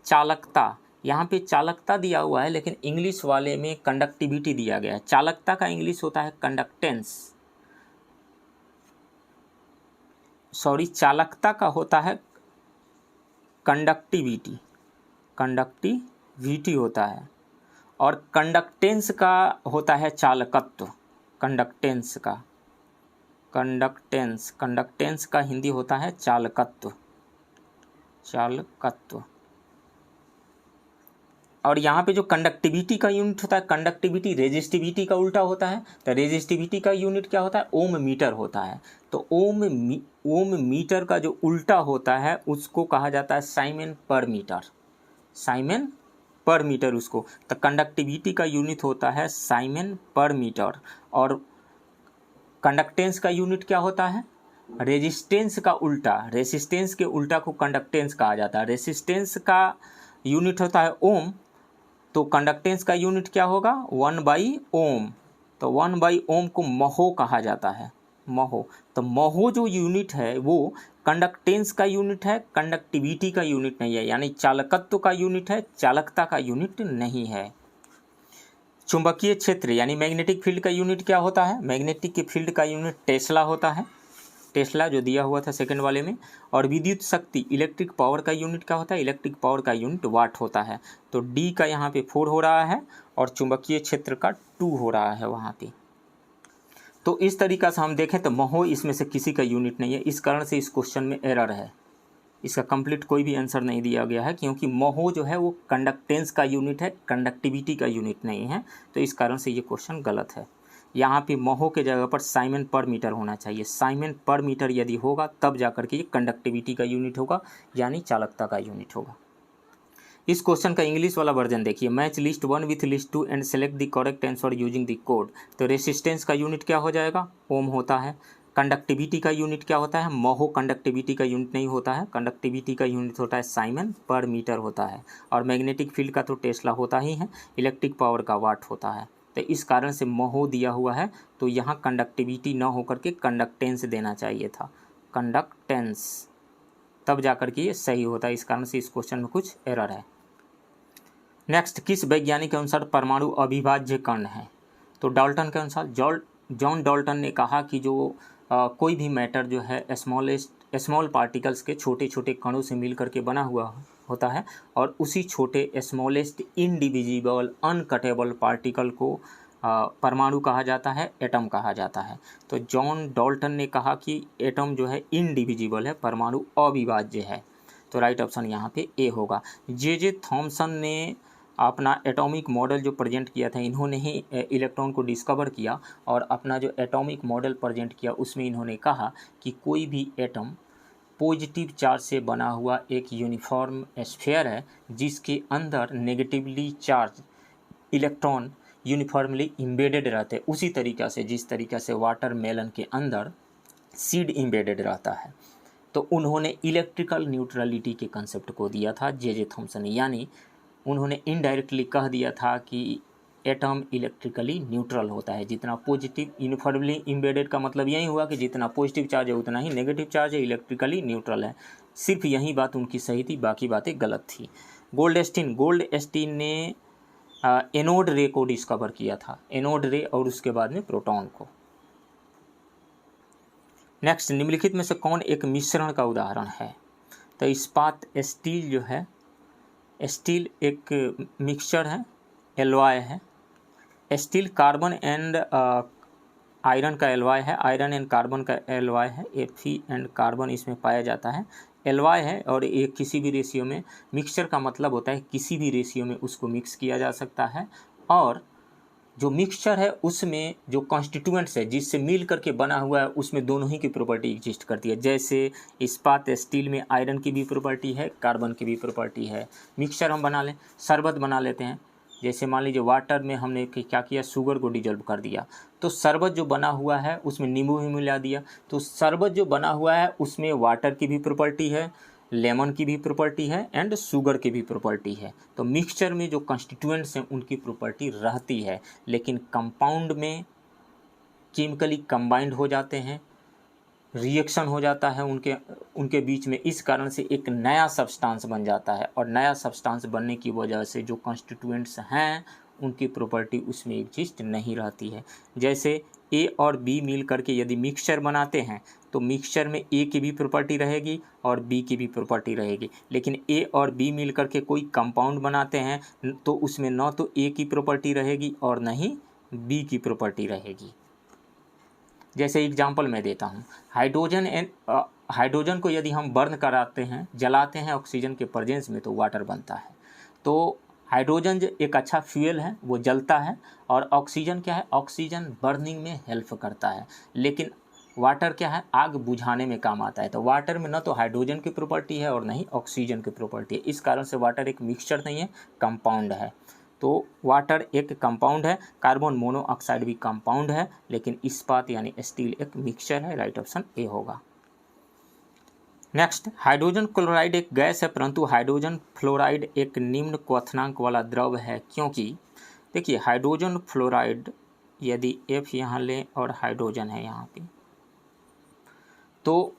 चालकता यहाँ पे चालकता दिया हुआ है, लेकिन इंग्लिश वाले में कंडक्टिविटी दिया गया है। चालकता का इंग्लिश होता है कंडक्टेंस, सॉरी चालकता का होता है कंडक्टिविटी, कंडक्टिविटी होता है, और कंडक्टेंस का होता है चालकत्व। कंडक्टेंस का, कंडक्टेंस का हिंदी होता है चालकत्व, चालकत्व। और यहाँ पे जो कंडक्टिविटी का यूनिट होता है, कंडक्टिविटी रेजिस्टिविटी का उल्टा होता है। तो रेजिस्टिविटी का यूनिट क्या होता है? ओम मीटर होता है। तो ओम मीटर का जो उल्टा होता है उसको कहा जाता है साइमन पर मीटर, साइमन पर मीटर उसको। तो कंडक्टिविटी का यूनिट होता है साइमन पर मीटर, और कंडक्टेंस का यूनिट क्या होता है? रेजिस्टेंस का उल्टा, रेसिस्टेंस के उल्टा को कंडक्टेंस कहा जाता है। रेसिस्टेंस का यूनिट होता है ओम, तो कंडक्टेंस का यूनिट क्या होगा? 1/ओम। तो 1/ओम को महो कहा जाता है, महो। तो महो जो यूनिट है वो कंडक्टेंस का यूनिट है, कंडक्टिविटी का यूनिट नहीं है, यानी चालकत्व का यूनिट है, चालकता का यूनिट नहीं है। चुंबकीय क्षेत्र यानी मैग्नेटिक फील्ड का यूनिट क्या होता है? मैग्नेटिक फील्ड का यूनिट टेस्ला होता है, टेस्ला जो दिया हुआ था सेकंड वाले में। और विद्युत शक्ति इलेक्ट्रिक पावर का यूनिट क्या होता है? इलेक्ट्रिक पावर का यूनिट वाट होता है। तो डी का यहाँ पे 4 हो रहा है और चुंबकीय क्षेत्र का 2 हो रहा है वहाँ पे। तो इस तरीक़ा से हम देखें तो महो इसमें से किसी का यूनिट नहीं है, इस कारण से इस क्वेश्चन में एरर है। इसका कंप्लीट कोई भी आंसर नहीं दिया गया है, क्योंकि महो जो है वो कंडक्टेंस का यूनिट है, कंडक्टिविटी का यूनिट नहीं है। तो इस कारण से ये क्वेश्चन गलत है। यहाँ पे महो के जगह पर साइमन पर मीटर होना चाहिए। साइमन पर मीटर यदि होगा तब जाकर के ये कंडक्टिविटी का यूनिट होगा, यानी चालकता का यूनिट होगा। इस क्वेश्चन का इंग्लिश वाला वर्जन देखिए, match list 1 with list 2 and select the correct answer using the code. तो रेसिस्टेंस का यूनिट क्या हो जाएगा? ओम होता है। कंडक्टिविटी का यूनिट क्या होता है? महो कंडक्टिविटी का यूनिट नहीं होता है, कंडक्टिविटी का यूनिट होता है साइमन पर मीटर होता है। और मैग्नेटिक फील्ड का तो टेस्ला होता ही है, इलेक्ट्रिक पावर का वाट होता है। तो इस कारण से महो दिया हुआ है, तो यहाँ कंडक्टिविटी न होकर के कंडक्टेंस देना चाहिए था, कंडक्टेंस, तब जाकर के ये सही होता है। इस कारण से इस क्वेश्चन में कुछ एरर है। नेक्स्ट, किस वैज्ञानिक के अनुसार परमाणु अविभाज्य कण है? तो डाल्टन के अनुसार, जॉन डाल्टन ने कहा कि जो कोई भी मैटर जो है स्मॉल पार्टिकल्स के छोटे छोटे कणों से मिल करके बना हुआ होता है, और उसी छोटे स्मॉलेस्ट इनडिविजिबल अनकटेबल पार्टिकल को परमाणु कहा जाता है, एटम कहा जाता है। तो जॉन डाल्टन ने कहा कि एटम जो है इनडिविजिबल है, परमाणु अविभाज्य है। तो राइट ऑप्शन यहाँ पे ए होगा। जे थॉमसन ने अपना एटॉमिक मॉडल जो प्रेजेंट किया था, इन्होंने ही इलेक्ट्रॉन को डिस्कवर किया, और अपना जो एटॉमिक मॉडल प्रेजेंट किया उसमें इन्होंने कहा कि कोई भी एटम पॉजिटिव चार्ज से बना हुआ एक यूनिफॉर्म स्फीयर है, जिसके अंदर negatively charge electron uniformly embedded रहते हैं, उसी तरीक़ा से जिस तरीक़ा से वाटरमेलन के अंदर सीड इम्बेडेड रहता है। तो उन्होंने इलेक्ट्रिकल न्यूट्रलिटी के कंसेप्ट को दिया था जे थॉमसन ने, यानी उन्होंने इनडायरेक्टली कह दिया था कि एटम इलेक्ट्रिकली न्यूट्रल होता है। जितना पॉजिटिव यूनिफॉर्मली इम्बेडेड का मतलब यही हुआ कि जितना पॉजिटिव चार्ज है उतना ही नेगेटिव चार्ज है, इलेक्ट्रिकली न्यूट्रल है। सिर्फ यही बात उनकी सही थी, बाकी बातें गलत थी। गोल्डस्टीन ने एनोड रे को डिस्कवर किया था, एनोड रे और उसके बाद में प्रोटॉन को। नेक्स्ट, निम्नलिखित में से कौन एक मिश्रण का उदाहरण है? तो इस्पात स्टील जो है, स्टील एक मिक्सचर है, एलॉय है। स्टील कार्बन एंड आयरन का एलॉय है, आयरन एंड कार्बन का एलॉय है, Fe एंड कार्बन इसमें पाया जाता है, एलॉय है। और ये किसी भी रेशियो में, मिक्सचर का मतलब होता है किसी भी रेशियो में उसको मिक्स किया जा सकता है। और जो मिक्सचर है उसमें जो कॉन्स्टिट्यूएंट्स है जिससे मिल करके बना हुआ है, उसमें दोनों ही की प्रॉपर्टी एग्जिस्ट करती है। जैसे इस्पात स्टील में आयरन की भी प्रॉपर्टी है, कार्बन की भी प्रॉपर्टी है। मिक्सचर हम बना लें, शरबत बना लेते हैं, जैसे मान लीजिए वाटर में हमने क्या किया, शुगर को डिजोल्व कर दिया, तो शरबत जो बना हुआ है उसमें नींबू भी मिला दिया, तो शरबत जो बना हुआ है उसमें वाटर की भी प्रॉपर्टी है, लेमन की भी प्रॉपर्टी है एंड शुगर की भी प्रॉपर्टी है। तो मिक्सचर में जो कॉन्स्टिट्यूएंट्स हैं उनकी प्रॉपर्टी रहती है, लेकिन कंपाउंड में केमिकली कंबाइंड हो जाते हैं, रिएक्शन हो जाता है उनके बीच में, इस कारण से एक नया सब्सटेंस बन जाता है, और नया सब्सटेंस बनने की वजह से जो कॉन्स्टिट्यूएंट्स हैं उनकी प्रॉपर्टी उसमें एग्जिस्ट नहीं रहती है। जैसे ए और बी मिल करके यदि मिक्सचर बनाते हैं तो मिक्सचर में ए की भी प्रॉपर्टी रहेगी और बी की भी प्रॉपर्टी रहेगी, लेकिन ए और बी मिल करके कोई कंपाउंड बनाते हैं तो उसमें न तो ए की प्रॉपर्टी रहेगी और न ही बी की प्रॉपर्टी रहेगी। जैसे एग्जांपल मैं देता हूँ, हाइड्रोजन को यदि हम बर्न कराते हैं, जलाते हैं ऑक्सीजन के प्रेजेंस में तो वाटर बनता है। तो हाइड्रोजन एक अच्छा फ्यूल है, वो जलता है, और ऑक्सीजन क्या है, ऑक्सीजन बर्निंग में हेल्प करता है, लेकिन वाटर क्या है, आग बुझाने में काम आता है। तो वाटर में न तो हाइड्रोजन की प्रॉपर्टी है और न ही ऑक्सीजन की प्रॉपर्टी है, इस कारण से वाटर एक मिक्सचर नहीं है, कंपाउंड है। तो वाटर एक कंपाउंड है, कार्बन मोनोऑक्साइड भी कंपाउंड है, लेकिन इस्पात यानी स्टील एक मिक्सचर है। राइट ऑप्शन ए होगा। नेक्स्ट, हाइड्रोजन क्लोराइड एक गैस है, परंतु हाइड्रोजन फ्लोराइड एक निम्न क्वथनांक वाला द्रव है, क्योंकि देखिए हाइड्रोजन फ्लोराइड यदि F यहाँ लें और हाइड्रोजन है यहाँ पे, तो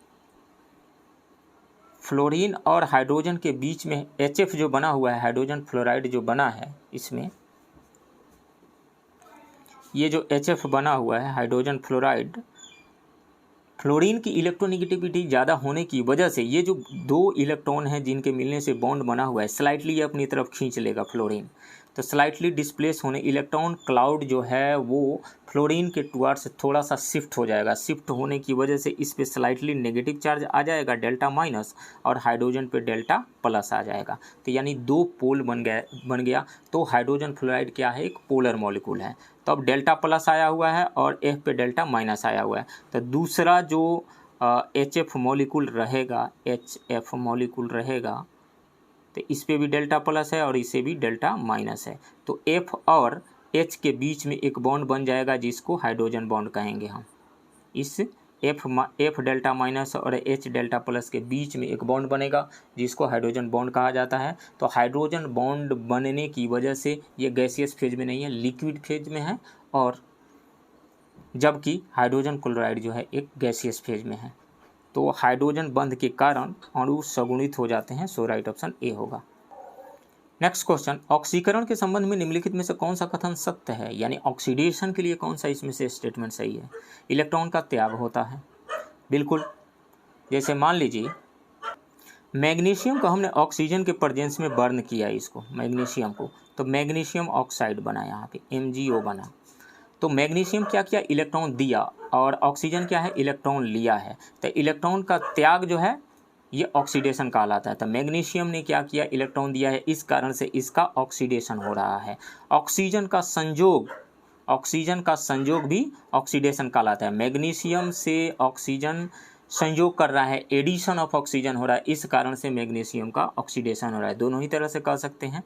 फ्लोरीन और हाइड्रोजन के बीच में HF जो बना हुआ है, हाइड्रोजन फ्लोराइड जो बना है, इसमें ये जो HF बना हुआ है हाइड्रोजन फ्लोराइड, फ्लोरीन की इलेक्ट्रोनेगेटिविटी ज़्यादा होने की वजह से ये जो दो इलेक्ट्रॉन हैं जिनके मिलने से बॉन्ड बना हुआ है, स्लाइटली ये अपनी तरफ खींच लेगा फ्लोरीन। तो स्लाइटली डिस्प्लेस होने इलेक्ट्रॉन क्लाउड जो है वो फ्लोरीन के टुवर्ड्स थोड़ा सा शिफ्ट हो जाएगा। शिफ्ट होने की वजह से इस पे स्लाइटली नेगेटिव चार्ज आ जाएगा, डेल्टा माइनस, और हाइड्रोजन पे डेल्टा प्लस आ जाएगा। तो यानी दो पोल बन गया। तो हाइड्रोजन फ्लोराइड क्या है, एक पोलर मॉलिक्यूल है। तो अब डेल्टा प्लस आया हुआ है और F पे डेल्टा माइनस आया हुआ है। तो दूसरा जो HF मॉलिक्यूल रहेगा, तो इस पे भी डेल्टा प्लस है और इसे भी डेल्टा माइनस है। तो F और H के बीच में एक बॉन्ड बन जाएगा जिसको हाइड्रोजन बॉन्ड कहेंगे हम। इस F डेल्टा माइनस और H डेल्टा प्लस के बीच में एक बॉन्ड बनेगा जिसको हाइड्रोजन बॉन्ड कहा जाता है। तो हाइड्रोजन बॉन्ड बनने की वजह से ये गैसियस फेज में नहीं है, लिक्विड फेज में है, और जबकि हाइड्रोजन क्लोराइड जो है एक गैसियस फेज में है। तो हाइड्रोजन बंध के कारण अणु सगुणित हो जाते हैं। सो राइट ऑप्शन ए होगा। नेक्स्ट क्वेश्चन, ऑक्सीकरण के संबंध में निम्नलिखित में से कौन सा कथन सत्य है, यानी ऑक्सीडेशन के लिए कौन सा इसमें से स्टेटमेंट सही है। इलेक्ट्रॉन का त्याग होता है, बिल्कुल। जैसे मान लीजिए मैग्नीशियम को हमने ऑक्सीजन के प्रेजेंस में बर्न किया, इसको मैग्नीशियम को, तो मैग्नीशियम ऑक्साइड बना, यहाँ पे MgO बना। तो मैग्नीशियम क्या किया, इलेक्ट्रॉन दिया, और ऑक्सीजन क्या है, इलेक्ट्रॉन लिया है। तो इलेक्ट्रॉन का त्याग जो है ये ऑक्सीडेशन कहलाता है। तो मैग्नीशियम ने क्या किया, इलेक्ट्रॉन दिया है, इस कारण से इसका ऑक्सीडेशन हो रहा है। ऑक्सीजन का संयोग भी ऑक्सीडेशन कहलाता है। मैग्नीशियम से ऑक्सीजन संयोग कर रहा है, एडिशन ऑफ ऑक्सीजन हो रहा है, इस कारण से मैग्नीशियम का ऑक्सीडेशन हो रहा है। दोनों ही तरह से कह सकते हैं,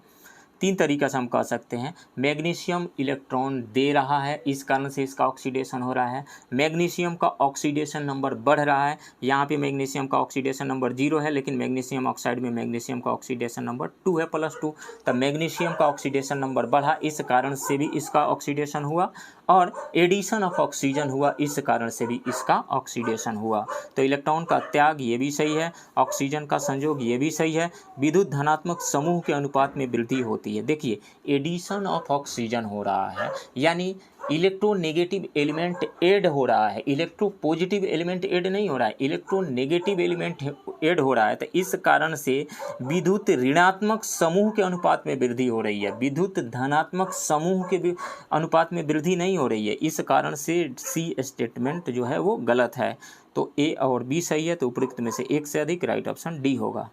तीन तरीक़ा से हम कह सकते हैं। मैग्नीशियम इलेक्ट्रॉन दे रहा है, इस कारण से इसका ऑक्सीडेशन हो रहा है। मैग्नीशियम का ऑक्सीडेशन नंबर बढ़ रहा है, यहाँ पे मैग्नीशियम का ऑक्सीडेशन नंबर 0 है, लेकिन मैग्नीशियम ऑक्साइड में मैग्नीशियम का ऑक्सीडेशन नंबर 2 है, +2। तब मैग्नीशियम का ऑक्सीडेशन नंबर बढ़ा, इस कारण से भी इसका ऑक्सीडेशन हुआ, और एडिशन ऑफ ऑक्सीजन हुआ, इस कारण से भी इसका ऑक्सीडेशन हुआ। तो इलेक्ट्रॉन का त्याग ये भी सही है, ऑक्सीजन का संयोग ये भी सही है। विद्युत धनात्मक समूह के अनुपात में वृद्धि होती है। देखिए एडिशन ऑफ ऑक्सीजन हो रहा है, यानी इलेक्ट्रोनेगेटिव एलिमेंट ऐड हो रहा है, इलेक्ट्रो पॉजिटिव एलिमेंट ऐड नहीं हो रहा है, इलेक्ट्रोनेगेटिव एलिमेंट ऐड हो रहा है। तो इस कारण से विद्युत ऋणात्मक समूह के अनुपात में वृद्धि हो रही है, विद्युत धनात्मक समूह के अनुपात में वृद्धि नहीं हो रही है। इस कारण से सी स्टेटमेंट जो है वो गलत है। तो ए और बी सही है, तो उपरोक्त में से एक से अधिक, राइट ऑप्शन डी होगा।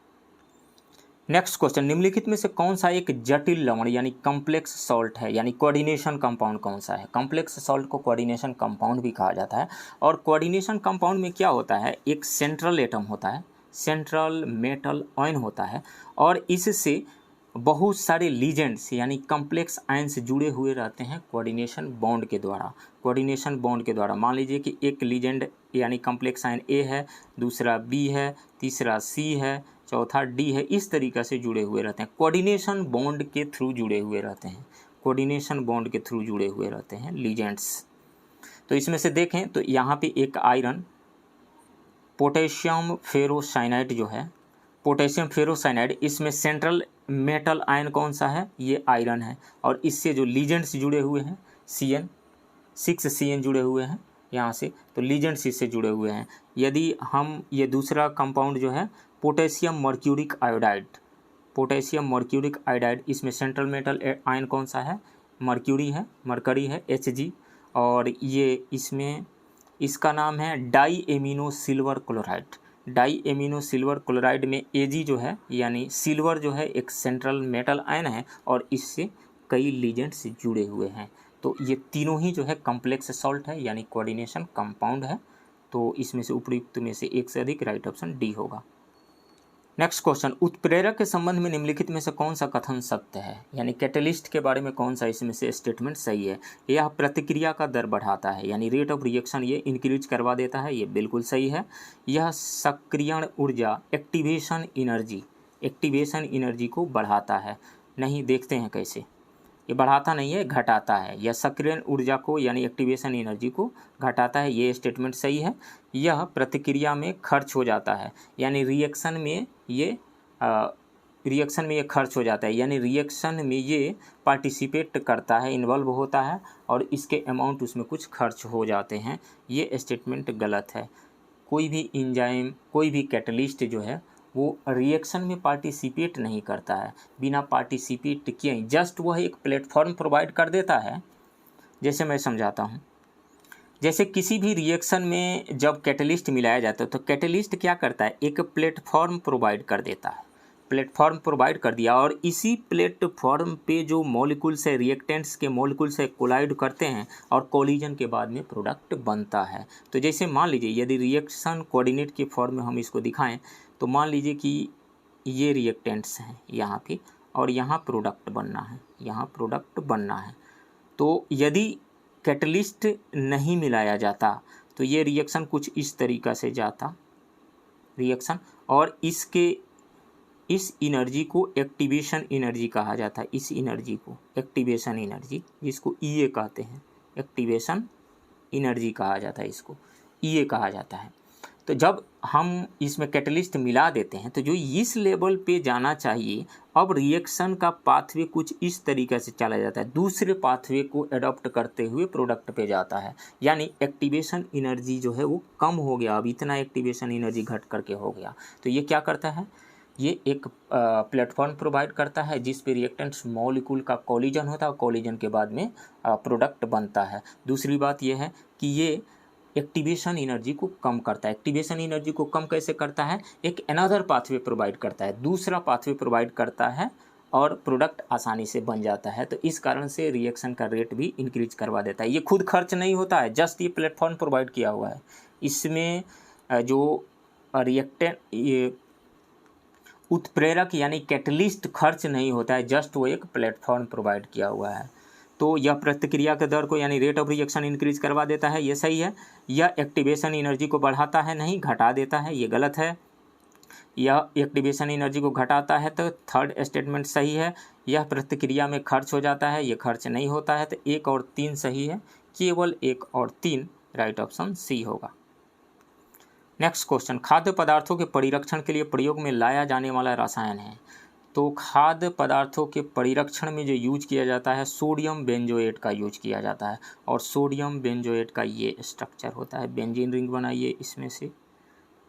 नेक्स्ट क्वेश्चन, निम्नलिखित में से कौन सा एक जटिल लवण यानी कॉम्प्लेक्स सॉल्ट है, यानी कोऑर्डिनेशन कंपाउंड कौन सा है। कॉम्प्लेक्स सॉल्ट को कोऑर्डिनेशन कंपाउंड भी कहा जाता है। और कोऑर्डिनेशन कंपाउंड में क्या होता है, एक सेंट्रल एटम होता है, सेंट्रल मेटल आयन होता है, और इससे बहुत सारे लीजेंड्स यानी कॉम्प्लेक्स आयन्स जुड़े हुए रहते हैं कोऑर्डिनेशन बॉन्ड के द्वारा। कोऑर्डिनेशन बॉन्ड के द्वारा मान लीजिए कि एक लीजेंड यानी कॉम्प्लेक्स आयन ए है, दूसरा बी है, तीसरा सी है, चौथा डी है, इस तरीक़े से जुड़े हुए रहते हैं, कोऑर्डिनेशन बॉन्ड के थ्रू जुड़े हुए रहते हैं, कोऑर्डिनेशन बॉन्ड के थ्रू जुड़े हुए रहते हैं लीजेंड्स। तो इसमें से देखें तो यहाँ पे एक आयरन पोटेशियम फेरोसाइनाइड जो है, पोटेशियम फेरोसाइनाइड, इसमें सेंट्रल मेटल आयन कौन सा है, ये आयरन है। और इससे जो लीजेंड्स जुड़े हुए हैं CN 6 CN जुड़े हुए हैं यहाँ से, तो लीजेंड्स इससे जुड़े हुए हैं। यदि हम ये दूसरा कंपाउंड जो है potassium mercuric iodide, potassium mercuric iodide, इसमें सेंट्रल मेटल आयन कौन सा है, मर्क्यूरी है, मरकरी है Hg। और ये इसमें इसका नाम है di amino silver chloride. Di amino silver chloride में Ag जो है यानी सिल्वर जो है एक सेंट्रल मेटल आयन है और इससे कई लीजेंड्स जुड़े हुए हैं। तो ये तीनों ही जो है कॉम्प्लेक्स सॉल्ट है यानी कोऑर्डिनेशन कंपाउंड है। तो इसमें से उपयुक्त में से एक से अधिक, राइट ऑप्शन डी होगा। नेक्स्ट क्वेश्चन, उत्प्रेरक के संबंध में निम्नलिखित में से कौन सा कथन सत्य है, यानी कैटलिस्ट के बारे में कौन सा इसमें से स्टेटमेंट सही है। यह प्रतिक्रिया का दर बढ़ाता है यानी रेट ऑफ रिएक्शन ये इंक्रीज करवा देता है, ये बिल्कुल सही है। यह सक्रियण ऊर्जा एक्टिवेशन एनर्जी को बढ़ाता है, नहीं, देखते हैं कैसे, ये बढ़ाता नहीं है, घटाता है। यह सक्रियण ऊर्जा को यानी एक्टिवेशन एनर्जी को घटाता है, ये स्टेटमेंट सही है। यह प्रतिक्रिया में खर्च हो जाता है यानी रिएक्शन में ये खर्च हो जाता है यानी रिएक्शन में ये पार्टिसिपेट करता है, इन्वॉल्व होता है और इसके अमाउंट उसमें कुछ खर्च हो जाते हैं, ये स्टेटमेंट गलत है। कोई भी इंजाइम, कोई भी कैटलिस्ट जो है वो रिएक्शन में पार्टिसिपेट नहीं करता है, बिना पार्टिसिपेट किए जस्ट वह एक प्लेटफॉर्म प्रोवाइड कर देता है। जैसे मैं समझाता हूँ, जैसे किसी भी रिएक्शन में जब कैटलिस्ट मिलाया जाता है तो कैटलिस्ट क्या करता है, एक प्लेटफॉर्म प्रोवाइड कर देता है, प्लेटफॉर्म प्रोवाइड कर दिया और इसी प्लेटफॉर्म पे जो मॉलिक्यूल्स है, रिएक्टेंट्स के मॉलिक्यूल्स है, कोलाइड करते हैं और कोलिजन के बाद में प्रोडक्ट बनता है। तो जैसे मान लीजिए यदि रिएक्शन कोऑर्डिनेट के फॉर्म में हम इसको दिखाएं तो मान लीजिए कि ये रिएक्टेंट्स हैं यहाँ पे और यहाँ प्रोडक्ट बनना है, यहाँ प्रोडक्ट बनना है। तो यदि कैटलिस्ट नहीं मिलाया जाता तो ये रिएक्शन कुछ इस तरीक़ा से जाता रिएक्शन, और इस एनर्जी को एक्टिवेशन एनर्जी कहा जाता है। इस एनर्जी को एक्टिवेशन एनर्जी, जिसको EA कहते हैं, एक्टिवेशन एनर्जी कहा जाता है, इसको EA कहा जाता है। तो जब हम इसमें कैटलिस्ट मिला देते हैं तो जो इस लेवल पे जाना चाहिए, अब रिएक्शन का पाथवे कुछ इस तरीके से चला जाता है, दूसरे पाथवे को एडॉप्ट करते हुए प्रोडक्ट पे जाता है, यानी एक्टिवेशन एनर्जी जो है वो कम हो गया, अब इतना एक्टिवेशन एनर्जी घट करके हो गया। तो ये क्या करता है, ये एक प्लेटफॉर्म प्रोवाइड करता है जिस पे रिएक्टेंट्स मॉलिक्यूल का कोलिजन होता है और कोलिजन के बाद में प्रोडक्ट बनता है। दूसरी बात ये है कि ये एक्टिवेशन एनर्जी को कम करता है। एक्टिवेशन एनर्जी को कम कैसे करता है, एक अनदर पाथवे प्रोवाइड करता है, दूसरा पाथवे प्रोवाइड करता है और प्रोडक्ट आसानी से बन जाता है। तो इस कारण से रिएक्शन का रेट भी इंक्रीज करवा देता है। ये खुद खर्च नहीं होता है, जस्ट ये प्लेटफॉर्म प्रोवाइड किया हुआ है। इसमें जो रिएक्टेंट, ये उत्प्रेरक यानी कैटलिस्ट खर्च नहीं होता है, जस्ट वो एक प्लेटफॉर्म प्रोवाइड किया हुआ है। तो यह प्रतिक्रिया के दर को यानी रेट ऑफ रिएक्शन इंक्रीज करवा देता है, ये सही है। यह एक्टिवेशन एनर्जी को बढ़ाता है, नहीं घटा देता है, ये गलत है। यह एक्टिवेशन एनर्जी को घटाता है, तो थर्ड स्टेटमेंट सही है। यह प्रतिक्रिया में खर्च हो जाता है, ये खर्च नहीं होता है, तो 1 और 3 सही है, केवल 1 और 3 राइट ऑप्शन सी होगा। नेक्स्ट क्वेश्चन, खाद्य पदार्थों के परिरक्षण के लिए प्रयोग में लाया जाने वाला रसायन है। तो खाद्य पदार्थों के परिरक्षण में जो यूज किया जाता है, सोडियम बेंजोएट का यूज किया जाता है और सोडियम बेंजोएट का ये स्ट्रक्चर होता है। बेंजीन रिंग बनाइए, इसमें से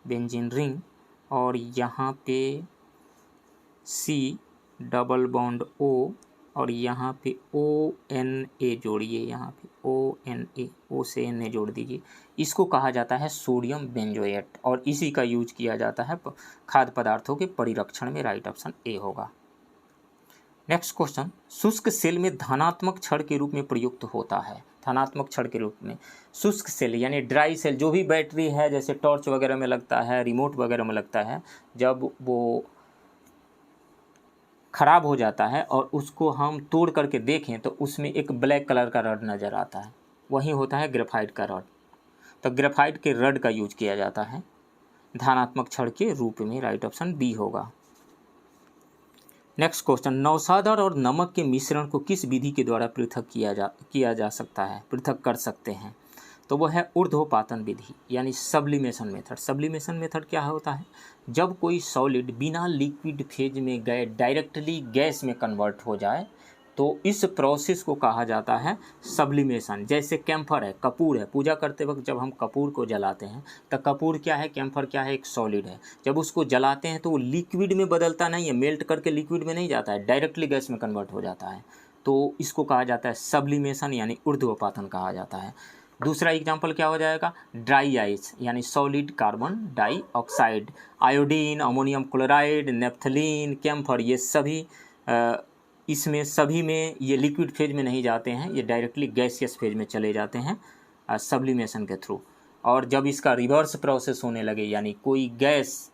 बेंजीन रिंग और यहाँ पे C डबल बॉन्ड O और यहाँ पे ONA जोड़िए, यहाँ पे ONA, O से Na जोड़ दीजिए। इसको कहा जाता है सोडियम बेंजोएट और इसी का यूज किया जाता है खाद्य पदार्थों के परिरक्षण में, राइट ऑप्शन ए होगा। नेक्स्ट क्वेश्चन, शुष्क सेल में धनात्मक छड़ के रूप में प्रयुक्त होता है। धनात्मक छड़ के रूप में शुष्क सेल यानी ड्राई सेल, जो भी बैटरी है जैसे टॉर्च वगैरह में लगता है, रिमोट वगैरह में लगता है, जब वो ख़राब हो जाता है और उसको हम तोड़ करके देखें तो उसमें एक ब्लैक कलर का रड नज़र आता है, वही होता है ग्रेफाइट का रड। तो ग्रेफाइट के रड का यूज किया जाता है धनात्मक छड़ के रूप में, राइट ऑप्शन बी होगा। नेक्स्ट क्वेश्चन, नौसादर और नमक के मिश्रण को किस विधि के द्वारा पृथक किया जा सकता है, पृथक कर सकते हैं। तो वो है ऊर्ध्वपातन विधि यानी सब्लिमेशन मेथड। सब्लिमेशन मेथड क्या होता है? जब कोई सॉलिड बिना लिक्विड फेज में गए डायरेक्टली गैस में कन्वर्ट हो जाए तो इस प्रोसेस को कहा जाता है सब्लिमेशन। जैसे कैम्फर है, कपूर है, पूजा करते वक्त जब हम कपूर को जलाते हैं तो कपूर क्या है, कैम्फर क्या है, एक सॉलिड है। जब उसको जलाते हैं तो वो लिक्विड में बदलता नहीं है, मेल्ट करके लिक्विड में नहीं जाता है, डायरेक्टली गैस में कन्वर्ट हो जाता है। तो इसको कहा जाता है सब्लिमेशन यानी ऊर्ध्वपातन कहा जाता है। दूसरा एग्जाम्पल क्या हो जाएगा? ड्राई आइस यानी solid carbon dioxide, iodine, ammonium chloride, naphthalene, camphor, ये सभी इसमें सभी में ये लिक्विड फेज में नहीं जाते हैं, ये डायरेक्टली गैसियस फेज में चले जाते हैं सब्लिमेशन के थ्रू। और जब इसका रिवर्स प्रोसेस होने लगे यानी कोई गैस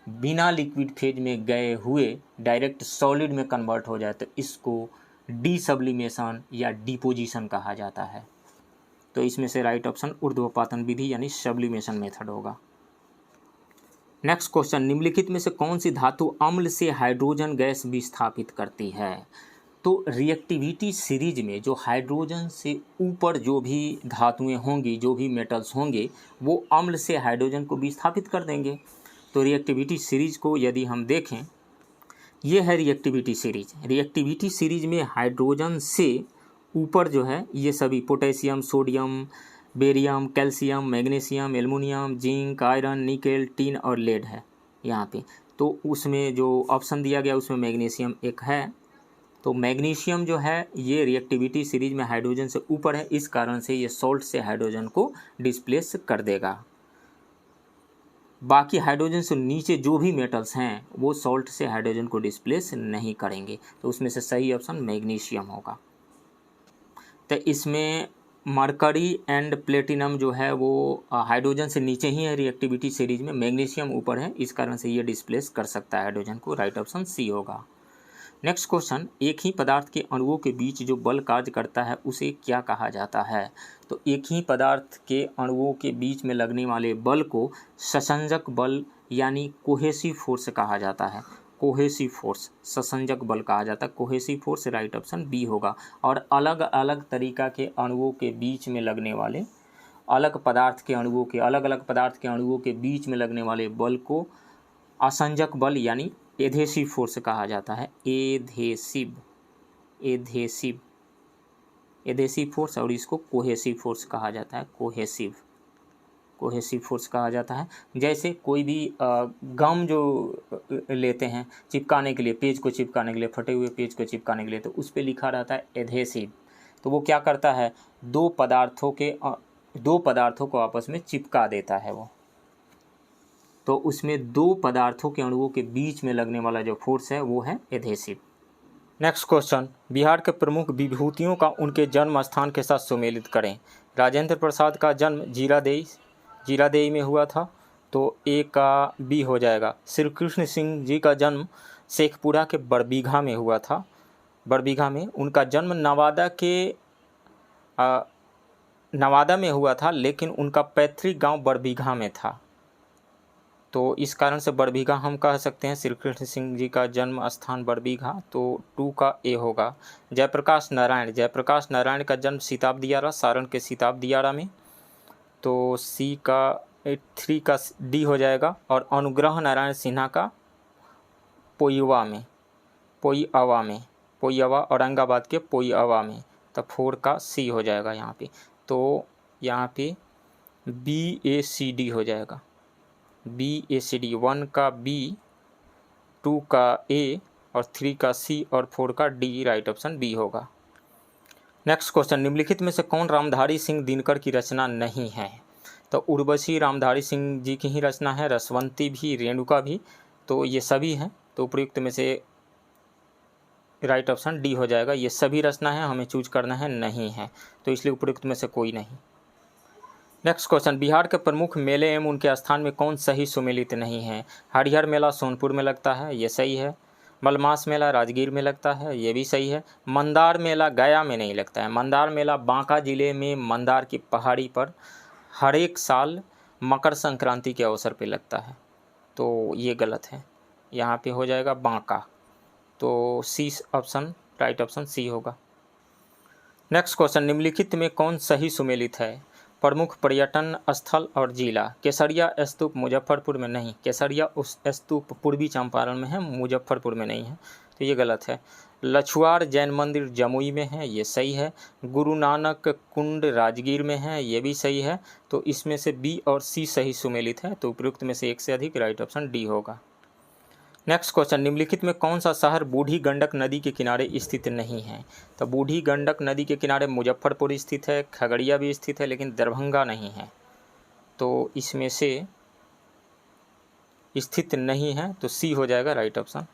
बिना लिक्विड फेज में गए हुए डायरेक्ट सॉलिड में कन्वर्ट हो जाए तो इसको डीसब्लिमेशन या डिपोजिशन कहा जाता है। तो इसमें से राइट ऑप्शन ऊर्ध्वपातन विधि यानी सब्लिमेशन मेथड होगा। नेक्स्ट क्वेश्चन, निम्नलिखित में से कौन सी धातु अम्ल से हाइड्रोजन गैस विस्थापित करती है? तो रिएक्टिविटी सीरीज में जो हाइड्रोजन से ऊपर जो भी धातुएं होंगी, जो भी मेटल्स होंगे, वो अम्ल से हाइड्रोजन को विस्थापित कर देंगे। तो रिएक्टिविटी सीरीज को यदि हम देखें, ये है रिएक्टिविटी सीरीज। रिएक्टिविटी सीरीज में हाइड्रोजन से ऊपर जो है ये सभी potassium, sodium, barium, calcium, magnesium, aluminium, zinc, iron, nickel, tin और लेड है यहाँ पे। तो उसमें जो ऑप्शन दिया गया उसमें मैग्नीशियम एक है। तो मैग्नीशियम जो है ये रिएक्टिविटी सीरीज में हाइड्रोजन से ऊपर है, इस कारण से ये सॉल्ट से हाइड्रोजन को डिस्प्लेस कर देगा। बाकी हाइड्रोजन से नीचे जो भी मेटल्स हैं वो सॉल्ट से हाइड्रोजन को डिस्प्लेस नहीं करेंगे। तो उसमें से सही ऑप्शन मैग्नीशियम होगा। तो इसमें मरकरी एंड प्लेटिनम जो है वो हाइड्रोजन से नीचे ही है रिएक्टिविटी सीरीज में, मैग्नीशियम ऊपर है, इस कारण से ये डिस्प्लेस कर सकता है हाइड्रोजन को। राइट ऑप्शन सी होगा। नेक्स्ट क्वेश्चन, एक ही पदार्थ के अणुओं के बीच जो बल कार्य करता है उसे क्या कहा जाता है? तो एक ही पदार्थ के अणुओं के बीच में लगने वाले बल को ससंजक बल यानी कोहेसिव फोर्स कहा जाता है। कोहेसिव फोर्स, ससंजक बल कहा जाता है, cohesive force. Right option B होगा। और अलग अलग तरीका के अणुओं के बीच में लगने वाले अलग अलग पदार्थ के अणुओं के बीच में लगने वाले बल को असंजक बल यानी एधेसिव फोर्स कहा जाता है। एधेसिव फोर्स, और इसको कोहेसिव फोर्स कहा जाता है। कोहेसिव फोर्स कहा जाता है। जैसे कोई भी गम जो लेते हैं चिपकाने के लिए, पेज को चिपकाने के लिए, फटे हुए पेज को चिपकाने के लिए, तो उस पे लिखा रहता है एधेसिव। तो वो क्या करता है, दो पदार्थों को आपस में चिपका देता है वो। तो उसमें दो पदार्थों के अणुओं के बीच में लगने वाला जो फोर्स है वो है एधेसिव। नेक्स्ट क्वेश्चन, बिहार के प्रमुख विभूतियों का उनके जन्म स्थान के साथ सुमेलित करें। राजेंद्र प्रसाद का जन्म जीरादेई में हुआ था, तो ए का बी हो जाएगा। श्री कृष्ण सिंह जी का जन्म शेखपुरा के बड़बीघा में हुआ था, बड़बीघा में। उनका जन्म नवादा में हुआ था, लेकिन उनका पैतृक गांव बड़बीघा में था, तो इस कारण से बड़बीघा हम कह सकते हैं। श्री कृष्ण सिंह जी का जन्म स्थान बड़बीघा, तो 2 का ए होगा। जयप्रकाश नारायण का जन्म सीताब दियारा, सारण के सीताब दियारा में, तो सी का 3 का डी हो जाएगा। और अनुग्रह नारायण सिन्हा का पोईअवा औरंगाबाद के पोईअवा में, तो 4 का सी हो जाएगा यहाँ पे। तो यहाँ पे BACD हो जाएगा। BACD, 1 का B, 2 का A और 3 का C और 4 का D। राइट ऑप्शन बी होगा। नेक्स्ट क्वेश्चन, निम्नलिखित में से कौन रामधारी सिंह दिनकर की रचना नहीं है? तो उर्वशी रामधारी सिंह जी की ही रचना है, रसवंती भी, रेणुका भी, तो ये सभी हैं। तो उपयुक्त में से राइट ऑप्शन डी हो जाएगा। ये सभी रचना है, हमें चूज करना है नहीं है, तो इसलिए उपयुक्त में से कोई नहीं। नेक्स्ट क्वेश्चन, बिहार के प्रमुख मेले एवं उनके स्थान में कौन सही सुमेलित नहीं है? हरिहर मेला सोनपुर में लगता है, ये सही है। मलमास मेला राजगीर में लगता है, ये भी सही है। मंदार मेला गया में नहीं लगता है। मंदार मेला बांका जिले में मंदार की पहाड़ी पर हर एक साल मकर संक्रांति के अवसर पे लगता है, तो ये गलत है, यहाँ पे हो जाएगा बांका। तो C option, right option C होगा। नेक्स्ट क्वेश्चन, निम्नलिखित में कौन सही सुमेलित है? प्रमुख पर्यटन स्थल और जिला। केसरिया स्तूप मुजफ्फरपुर में नहीं, केसरिया उस स्तूप पूर्वी चंपारण में है, मुजफ्फरपुर में नहीं है, तो ये गलत है। लछुआर जैन मंदिर जमुई में है, ये सही है। गुरु नानक कुंड राजगीर में है, ये भी सही है। तो इसमें से बी और सी सही सुमेलित है, तो उपयुक्त में से एक से अधिक, राइट ऑप्शन डी होगा। नेक्स्ट क्वेश्चन, निम्नलिखित में कौन सा शहर बूढ़ी गंडक नदी के किनारे स्थित नहीं है? तो बूढ़ी गंडक नदी के किनारे मुजफ्फरपुर स्थित है, खगड़िया भी स्थित है, लेकिन दरभंगा नहीं है, तो इसमें से स्थित नहीं है, तो सी हो जाएगा राइट ऑप्शन।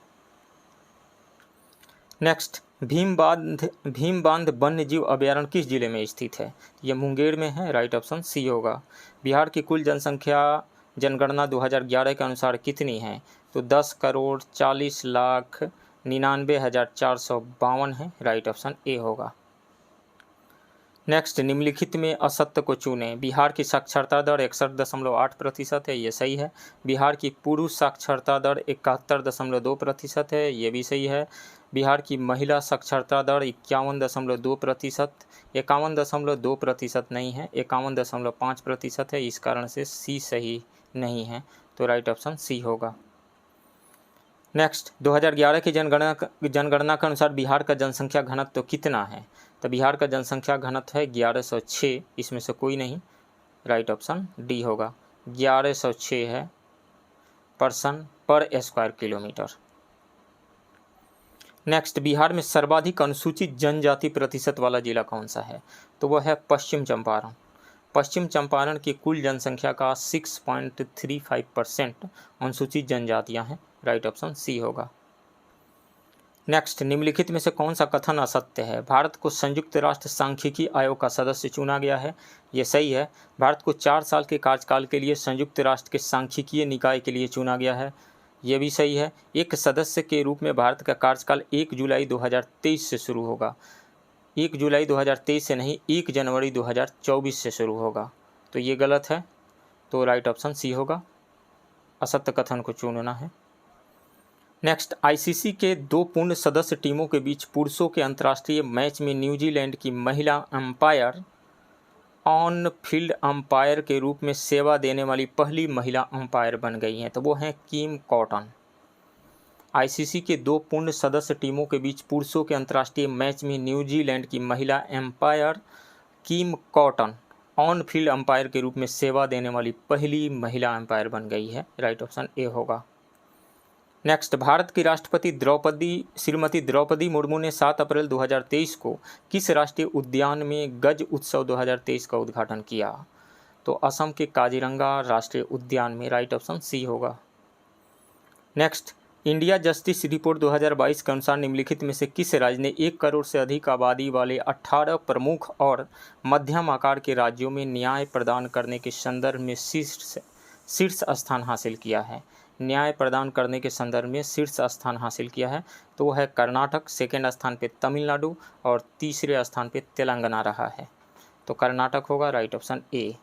नेक्स्ट, भीम बांध वन्य जीव अभयारण्य किस जिले में स्थित है? यह मुंगेर में है, राइट ऑप्शन सी होगा। बिहार की कुल जनसंख्या जनगणना 2011 के अनुसार कितनी है? तो 10,40,99,452 है, राइट ऑप्शन ए होगा। नेक्स्ट, निम्नलिखित में असत्य को चुनें। बिहार की साक्षरता दर 61.8% है, ये सही है। बिहार की पुरुष साक्षरता दर 71.2% है, ये भी सही है। बिहार की महिला साक्षरता दर 51.2%, 51.2% नहीं है, 51.5% है, इस कारण से सी सही नहीं है, तो राइट ऑप्शन सी होगा। नेक्स्ट, 2011 की जनगणना के अनुसार बिहार का जनसंख्या घनत्व तो कितना है? तो बिहार का जनसंख्या घनत्व है 1106, इसमें से कोई नहीं, राइट ऑप्शन डी होगा। 1106 है पर्सन पर स्क्वायर किलोमीटर। नेक्स्ट, बिहार में सर्वाधिक अनुसूचित जनजाति प्रतिशत वाला जिला कौन सा है? तो वह है पश्चिम चंपारण। पश्चिम चंपारण की कुल जनसंख्या का 6.35% अनुसूचित जनजातियां हैं, राइट ऑप्शन सी होगा। नेक्स्ट, निम्नलिखित में से कौन सा कथन असत्य है? भारत को संयुक्त राष्ट्र सांख्यिकी आयोग का सदस्य चुना गया है, ये सही है। भारत को 4 साल के कार्यकाल के लिए संयुक्त राष्ट्र के सांख्यिकीय निकाय के लिए चुना गया है, ये भी सही है। एक सदस्य के रूप में भारत का कार्यकाल 1 जुलाई 2023 से शुरू होगा, 1 जुलाई 2023 से नहीं, 1 जनवरी 2024 से शुरू होगा, तो ये गलत है, तो राइट ऑप्शन सी होगा, असत्य कथन को चुनना है। नेक्स्ट, आईसीसी के 2 पूर्ण सदस्य टीमों के बीच पुरुषों के अंतर्राष्ट्रीय मैच में न्यूजीलैंड की महिला अंपायर ऑन फील्ड अंपायर के रूप में सेवा देने वाली पहली महिला अंपायर बन गई हैं, तो वो हैं किम कॉटन। आईसीसी के 2 पूर्ण सदस्य टीमों के बीच पुरुषों के अंतर्राष्ट्रीय मैच में न्यूजीलैंड की महिला umpire Kim cotton on field umpire के रूप में सेवा देने वाली पहली महिला अंपायर बन गई है, राइट ऑप्शन ए होगा। नेक्स्ट, भारत की राष्ट्रपति श्रीमती द्रौपदी मुर्मू ने 7 अप्रैल 2023 को किस राष्ट्रीय उद्यान में गज उत्सव 2023 का उद्घाटन किया? तो असम के काजीरंगा राष्ट्रीय उद्यान में, राइट ऑप्शन सी होगा। नेक्स्ट, इंडिया जस्टिस रिपोर्ट 2022 के अनुसार निम्नलिखित में से किस राज्य ने 1 करोड़ से अधिक आबादी वाले 18 प्रमुख और मध्यम आकार के राज्यों में न्याय प्रदान करने के संदर्भ में शीर्ष स्थान हासिल किया है? न्याय प्रदान करने के संदर्भ में शीर्ष स्थान हासिल किया है, तो वह है कर्नाटक, सेकेंड स्थान पे तमिलनाडु और तीसरे स्थान पे तेलंगाना रहा है, तो कर्नाटक होगा, राइट ऑप्शन ए।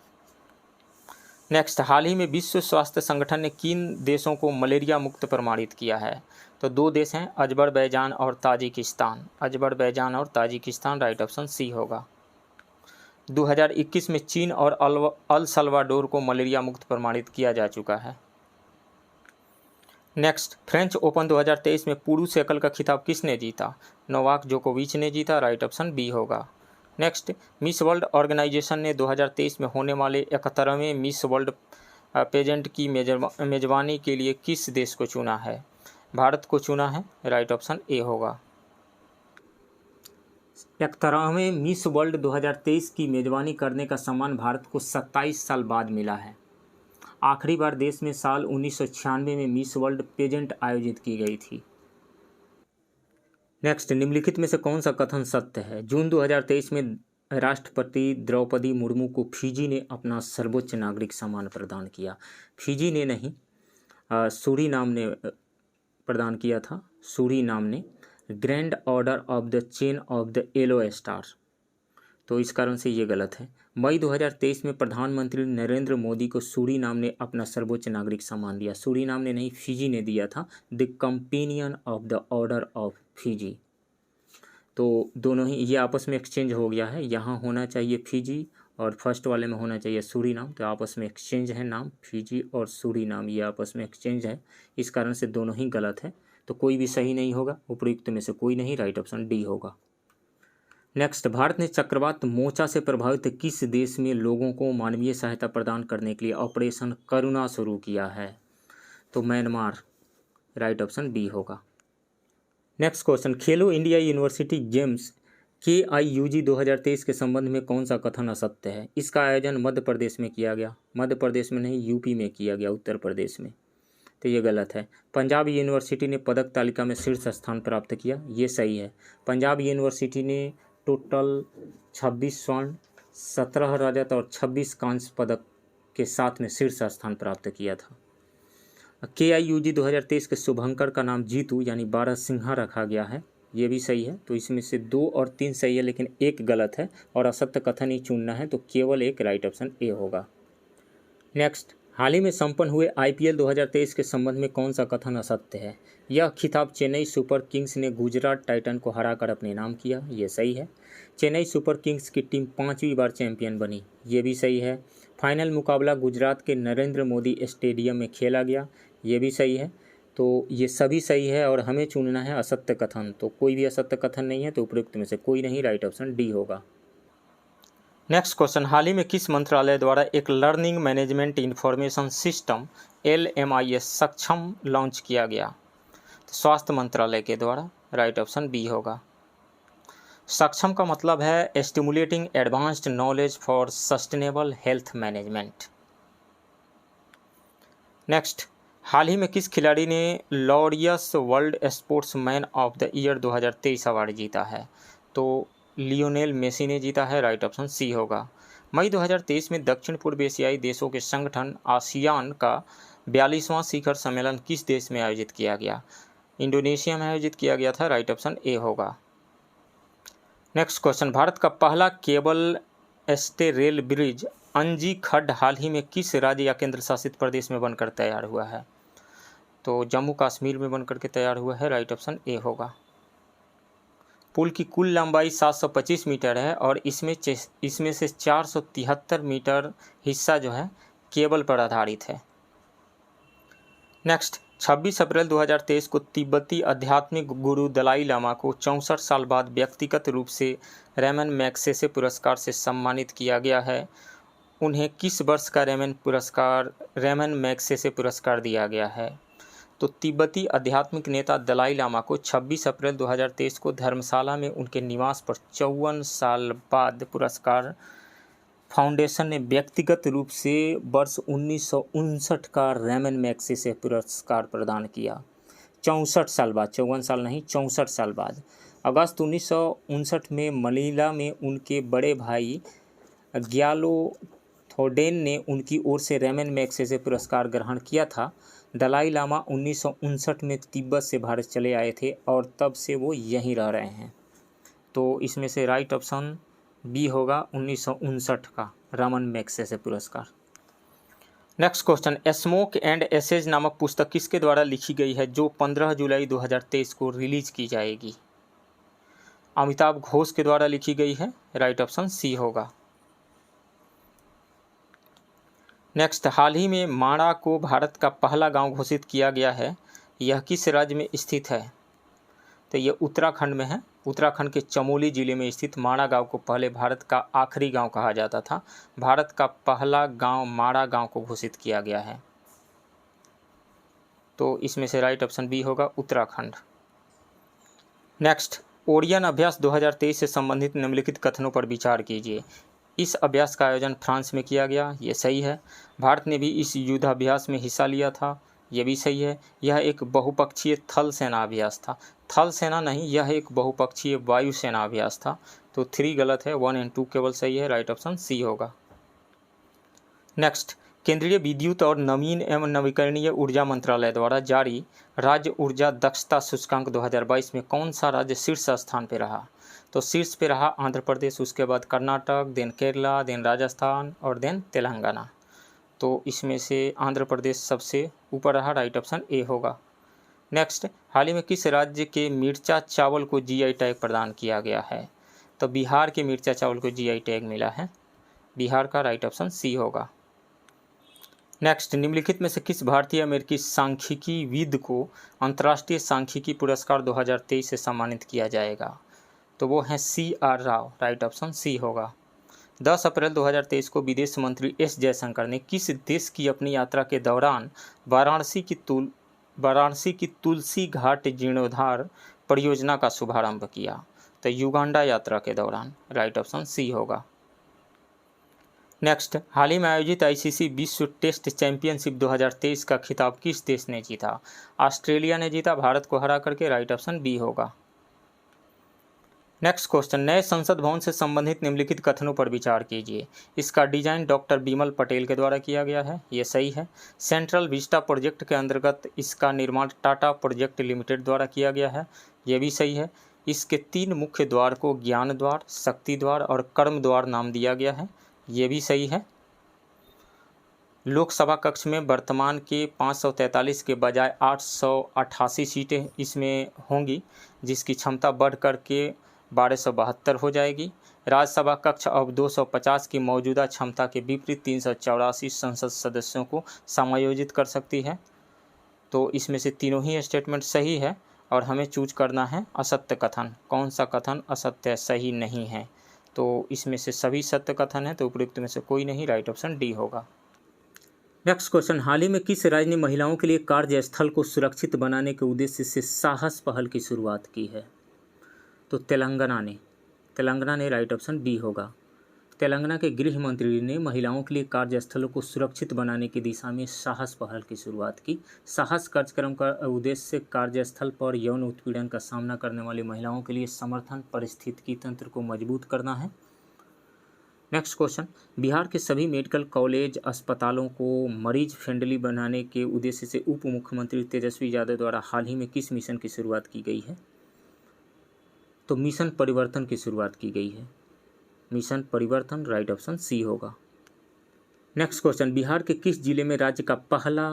नेक्स्ट, हाल ही में विश्व स्वास्थ्य संगठन ने किन देशों को मलेरिया मुक्त प्रमाणित किया है? तो 2 देश हैं, अजरबैजान और ताजिकिस्तान, अजरबैजान और ताजिकिस्तान, राइट ऑप्शन सी होगा। 2021 में चीन और अल सल्वाडोर को मलेरिया मुक्त प्रमाणित किया जा चुका है। नेक्स्ट, फ्रेंच ओपन 2023 में पुरुष एकल का खिताब किसने जीता? नोवाक जोकोविच ने जीता, राइट ऑप्शन बी होगा। नेक्स्ट, मिस वर्ल्ड ऑर्गेनाइजेशन ने 2023 में होने वाले 71वें मिस वर्ल्ड पेजेंट की मेजबानी के लिए किस देश को चुना है? भारत को चुना है, राइट ऑप्शन ए होगा। 71वें मिस वर्ल्ड 2023 की मेजबानी करने का सम्मान भारत को 27 साल बाद मिला है। आखिरी बार देश में साल 1996 में मिस वर्ल्ड पेजेंट आयोजित की गई थी। नेक्स्ट, निम्नलिखित में से कौन सा कथन सत्य है? जून 2023 में राष्ट्रपति द्रौपदी मुर्मू को फिजी ने अपना सर्वोच्च नागरिक सम्मान प्रदान किया। फिजी ने नहीं, सूरीनाम ने प्रदान किया था, सूरीनाम ने, grand order of the chain of the yellow star, तो इस कारण से ये गलत है। मई 2023 में प्रधानमंत्री नरेंद्र मोदी को सूरीनाम ने अपना सर्वोच्च नागरिक सम्मान दिया, सूरीनाम ने नहीं, फिजी ने दिया था, the companion of the order of Fiji. तो दोनों ही ये आपस में एक्सचेंज हो गया है, यहाँ होना चाहिए फिजी और फर्स्ट वाले में होना चाहिए सूरीनाम। तो आपस में एक्सचेंज है नाम, फिजी और सूरीनाम, ये आपस में एक्सचेंज है, इस कारण से दोनों ही गलत है। तो कोई भी सही नहीं होगा, उपयुक्त में से कोई नहीं, राइट ऑप्शन डी होगा। नेक्स्ट, भारत ने चक्रवात मोचा से प्रभावित किस देश में लोगों को मानवीय सहायता प्रदान करने के लिए ऑपरेशन करुणा शुरू किया है? तो म्यांमार, राइट ऑप्शन डी होगा। नेक्स्ट क्वेश्चन, खेलो इंडिया यूनिवर्सिटी गेम्स KIUG 2023 के संबंध में कौन सा कथन असत्य है? इसका आयोजन मध्य प्रदेश में किया गया, मध्य प्रदेश में नहीं, यूपी में किया गया, उत्तर प्रदेश में, तो ये गलत है। पंजाब यूनिवर्सिटी ने पदक तालिका में शीर्ष स्थान प्राप्त किया, ये सही है। पंजाब यूनिवर्सिटी ने टोटल 26 स्वर्ण, 17 रजत और 26 कांस्य पदक के साथ में शीर्ष स्थान प्राप्त किया था। KIUG 2023 के शुभंकर का नाम जीतू यानी 12 सिंहा रखा गया है, ये भी सही है। तो इसमें से 2 और 3 सही है, लेकिन एक गलत है और असत्य कथन ही चुनना है, तो केवल एक, राइट ऑप्शन ए होगा। नेक्स्ट, हाल ही में संपन्न हुए IPL 2023 के संबंध में कौन सा कथन असत्य है? यह खिताब चेन्नई सुपर किंग्स ने गुजरात टाइटन को हराकर अपने नाम किया, ये सही है। चेन्नई सुपर किंग्स की टीम 5वीं बार चैंपियन बनी, ये भी सही है। फाइनल मुकाबला गुजरात के नरेंद्र मोदी स्टेडियम में खेला गया, ये भी सही है। तो ये सभी सही है और हमें चुनना है असत्य कथन, तो कोई भी असत्य कथन नहीं है, तो उपयुक्त में से कोई नहीं, राइट ऑप्शन डी होगा। नेक्स्ट क्वेश्चन, हाल ही में किस मंत्रालय द्वारा एक learning management information system LMIS सक्षम लॉन्च किया गया? तो स्वास्थ्य मंत्रालय के द्वारा, राइट ऑप्शन बी होगा। सक्षम का मतलब है stimulating advanced knowledge for sustainable health management. Next, हाल ही में किस खिलाड़ी ने Laureus world sportsman of the year 2023 award जीता है? तो लियोनेल मेसी ने जीता है, राइट ऑप्शन सी होगा। मई 2023 में दक्षिण पूर्व एशियाई देशों के संगठन आसियान का 42वां शिखर सम्मेलन किस देश में आयोजित किया गया? इंडोनेशिया में आयोजित किया गया था, राइट ऑप्शन ए होगा। नेक्स्ट क्वेश्चन, भारत का पहला केबल स्टे रेल ब्रिज अंजी खड्ड हाल ही में किस राज्य या केंद्र शासित प्रदेश में बनकर तैयार हुआ है? तो जम्मू कश्मीर में बनकर के तैयार हुआ है, राइट ऑप्शन ए होगा। पुल की कुल लंबाई 725 मीटर है और इसमें से 473 मीटर हिस्सा जो है केबल पर आधारित है। नेक्स्ट, 26 अप्रैल 2023 को तिब्बती आध्यात्मिक गुरु दलाई लामा को 64 साल बाद व्यक्तिगत रूप से रैमन मैग्सेसे पुरस्कार से सम्मानित किया गया है। उन्हें किस वर्ष का रैमन मैग्सेसे पुरस्कार दिया गया है? तो तिब्बती आध्यात्मिक नेता दलाई लामा को 26 अप्रैल 2023 को धर्मशाला में उनके निवास पर 54 साल बाद पुरस्कार फाउंडेशन ने व्यक्तिगत रूप से वर्ष 1959 का रैमन मैग्सेसे पुरस्कार प्रदान किया। 64 साल बाद, 54 साल नहीं, 64 साल बाद। अगस्त 1959 में मनीला में उनके बड़े भाई ग्यालो थोडेन ने उनकी ओर से रैमन मैग्सेसे पुरस्कार ग्रहण किया था। दलाई लामा 1959 में तिब्बत से भारत चले आए थे और तब से वो यहीं रह रहे हैं। तो इसमें से राइट ऑप्शन बी होगा, 1959 का रैमन मैग्सेसे पुरस्कार। Next question, smoke and ashes नामक पुस्तक किसके द्वारा लिखी गई है जो 15 जुलाई 2023 को रिलीज की जाएगी? अमिताभ घोष के द्वारा लिखी गई है, राइट ऑप्शन सी होगा। नेक्स्ट, हाल ही में माणा को भारत का पहला गांव घोषित किया गया है, यह किस राज्य में स्थित है? तो यह उत्तराखंड में है। उत्तराखंड के चमोली जिले में स्थित माणा गांव को पहले भारत का आखिरी गांव कहा जाता था। भारत का पहला गांव माणा गांव को घोषित किया गया है, तो इसमें से राइट ऑप्शन बी होगा, उत्तराखंड। नेक्स्ट, ओरियन अभ्यास 2023 से संबंधित निम्नलिखित कथनों पर विचार कीजिए। इस अभ्यास का आयोजन फ्रांस में किया गया, ये सही है। भारत ने भी इस युद्धाभ्यास में हिस्सा लिया था, यह भी सही है। यह एक बहुपक्षीय थल सेना अभ्यास था, थल सेना नहीं, यह एक बहुपक्षीय वायु सेना अभ्यास था। तो 3 गलत है, 1 और 2 केवल सही है, राइट ऑप्शन सी होगा। नेक्स्ट, केंद्रीय विद्युत और नवीन एवं नवीकरणीय ऊर्जा मंत्रालय द्वारा जारी राज्य ऊर्जा दक्षता सूचकांक 2022 में कौन सा राज्य शीर्ष स्थान पर रहा? तो शीर्ष पे रहा आंध्र प्रदेश, उसके बाद कर्नाटक, देन केरला, देन राजस्थान और देन तेलंगाना। तो इसमें से आंध्र प्रदेश सबसे ऊपर रहा, राइट ऑप्शन ए होगा। नेक्स्ट, हाल ही में किस राज्य के मिर्चा चावल को GI टैग प्रदान किया गया है? तो बिहार के मिर्चा चावल को GI टैग मिला है। बिहार का राइट ऑप्शन सी होगा। नेक्स्ट, निम्नलिखित में से किस भारतीय अमेरिकी सांख्यिकी विद को अंतर्राष्ट्रीय सांख्यिकी पुरस्कार 2023 से सम्मानित किया जाएगा? तो वो हैं CR Rao, right option C होगा। 10 अप्रैल 2023 को विदेश मंत्री एस जयशंकर ने किस देश की अपनी यात्रा के दौरान वाराणसी की तुलसी घाट जीर्णोद्धार परियोजना का शुभारंभ किया? तो युगांडा यात्रा के दौरान, राइट ऑप्शन सी होगा। नेक्स्ट, हाल ही में आयोजित ICC विश्व टेस्ट चैंपियनशिप 2023 का खिताब किस देश ने जीता? ऑस्ट्रेलिया ने जीता, भारत को हरा करके, राइट ऑप्शन बी होगा। नेक्स्ट क्वेश्चन, नए संसद भवन से संबंधित निम्नलिखित कथनों पर विचार कीजिए। इसका डिजाइन डॉक्टर बिमल पटेल के द्वारा किया गया है, ये सही है। सेंट्रल विस्टा प्रोजेक्ट के अंतर्गत इसका निर्माण टाटा प्रोजेक्ट लिमिटेड द्वारा किया गया है, ये भी सही है। इसके 3 मुख्य द्वार को ज्ञान द्वार, शक्ति द्वार और कर्म द्वार नाम दिया गया है, ये भी सही है। लोकसभा कक्ष में वर्तमान के 543 के बजाय 888 सीटें इसमें होंगी, जिसकी क्षमता बढ़ कर के 1272 हो जाएगी। राज्यसभा कक्ष अब 250 की मौजूदा क्षमता के विपरीत 384 संसद सदस्यों को समायोजित कर सकती है। तो इसमें से तीनों ही स्टेटमेंट सही है और हमें चूज करना है असत्य कथन। कौन सा कथन असत्य सही नहीं है? तो इसमें से सभी सत्य कथन है, तो उपयुक्त में से कोई नहीं, राइट ऑप्शन डी होगा। नेक्स्ट क्वेश्चन, हाल ही में किस राज्य ने महिलाओं के लिए कार्यस्थल को सुरक्षित बनाने के उद्देश्य से साहस पहल की शुरुआत की है? तो तेलंगाना ने, राइट ऑप्शन बी होगा। तेलंगाना के गृह मंत्री ने महिलाओं के लिए कार्यस्थलों को सुरक्षित बनाने की दिशा में साहस पहल की शुरुआत की। साहस कार्यक्रम का उद्देश्य कार्यस्थल पर यौन उत्पीड़न का सामना करने वाली महिलाओं के लिए समर्थन पारिस्थितिकी तंत्र को मजबूत करना है। नेक्स्ट क्वेश्चन, बिहार के सभी मेडिकल कॉलेज अस्पतालों को मरीज फ्रेंडली बनाने के उद्देश्य से उप मुख्यमंत्री तेजस्वी यादव द्वारा हाल ही में किस मिशन की शुरुआत की गई है? तो मिशन परिवर्तन की शुरुआत की गई है, मिशन परिवर्तन, राइट ऑप्शन सी होगा। नेक्स्ट क्वेश्चन, बिहार के किस जिले में राज्य का पहला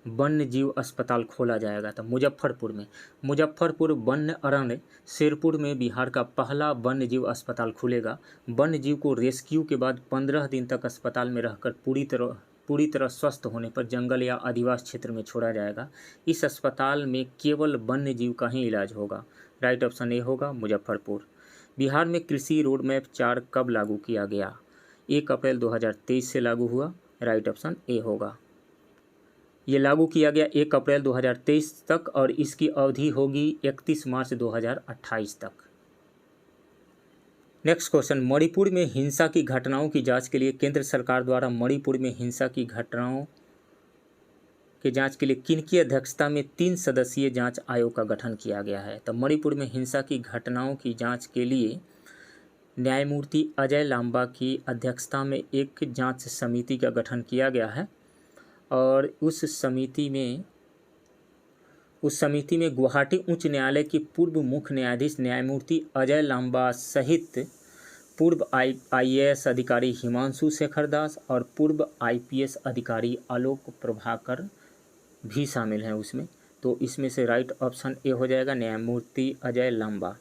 वन्य जीव अस्पताल खोला जाएगा? तो मुजफ्फरपुर वन्य अरण्य शेरपुर में बिहार का पहला वन्य जीव अस्पताल खुलेगा। वन्य जीव को रेस्क्यू के बाद 15 दिन तक अस्पताल में रहकर पूरी तरह स्वस्थ होने पर जंगल या आदिवासी क्षेत्र में छोड़ा जाएगा। इस अस्पताल में केवल वन्य जीव का ही इलाज होगा, राइट ऑप्शन ए होगा, मुजफ्फरपुर। बिहार में कृषि रोड मैप 4 कब लागू किया गया? 1 अप्रैल 2023 से लागू हुआ, राइट ऑप्शन ए होगा। ये लागू किया गया 1 अप्रैल 2023 तक और इसकी अवधि होगी 31 मार्च 2028 तक। नेक्स्ट क्वेश्चन, मणिपुर में हिंसा की घटनाओं की जांच के लिए केंद्र सरकार द्वारा मणिपुर में हिंसा की घटनाओं के जांच के लिए किनकी अध्यक्षता में 3 सदस्यीय जांच आयोग का गठन किया गया है? तो मणिपुर में हिंसा की घटनाओं की जांच के लिए न्यायमूर्ति अजय लांबा की अध्यक्षता में एक जांच समिति का गठन किया गया है और उस समिति में गुवाहाटी उच्च न्यायालय के पूर्व मुख्य न्यायाधीश न्यायमूर्ति अजय लांबा सहित पूर्व IAS अधिकारी हिमांशु शेखर दास और पूर्व IPS अधिकारी आलोक प्रभाकर भी शामिल हैं उसमें। तो इसमें से राइट ऑप्शन ए हो जाएगा, न्यायमूर्ति अजय लांबा।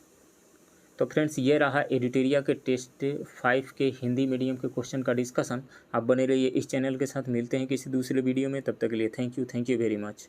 तो फ्रेंड्स, ये रहा एडिटोरिया के टेस्ट 5 के हिंदी मीडियम के क्वेश्चन का डिस्कशन। आप बने रहिए इस चैनल के साथ, मिलते हैं किसी दूसरे वीडियो में, तब तक के लिए थैंक यू वेरी मच।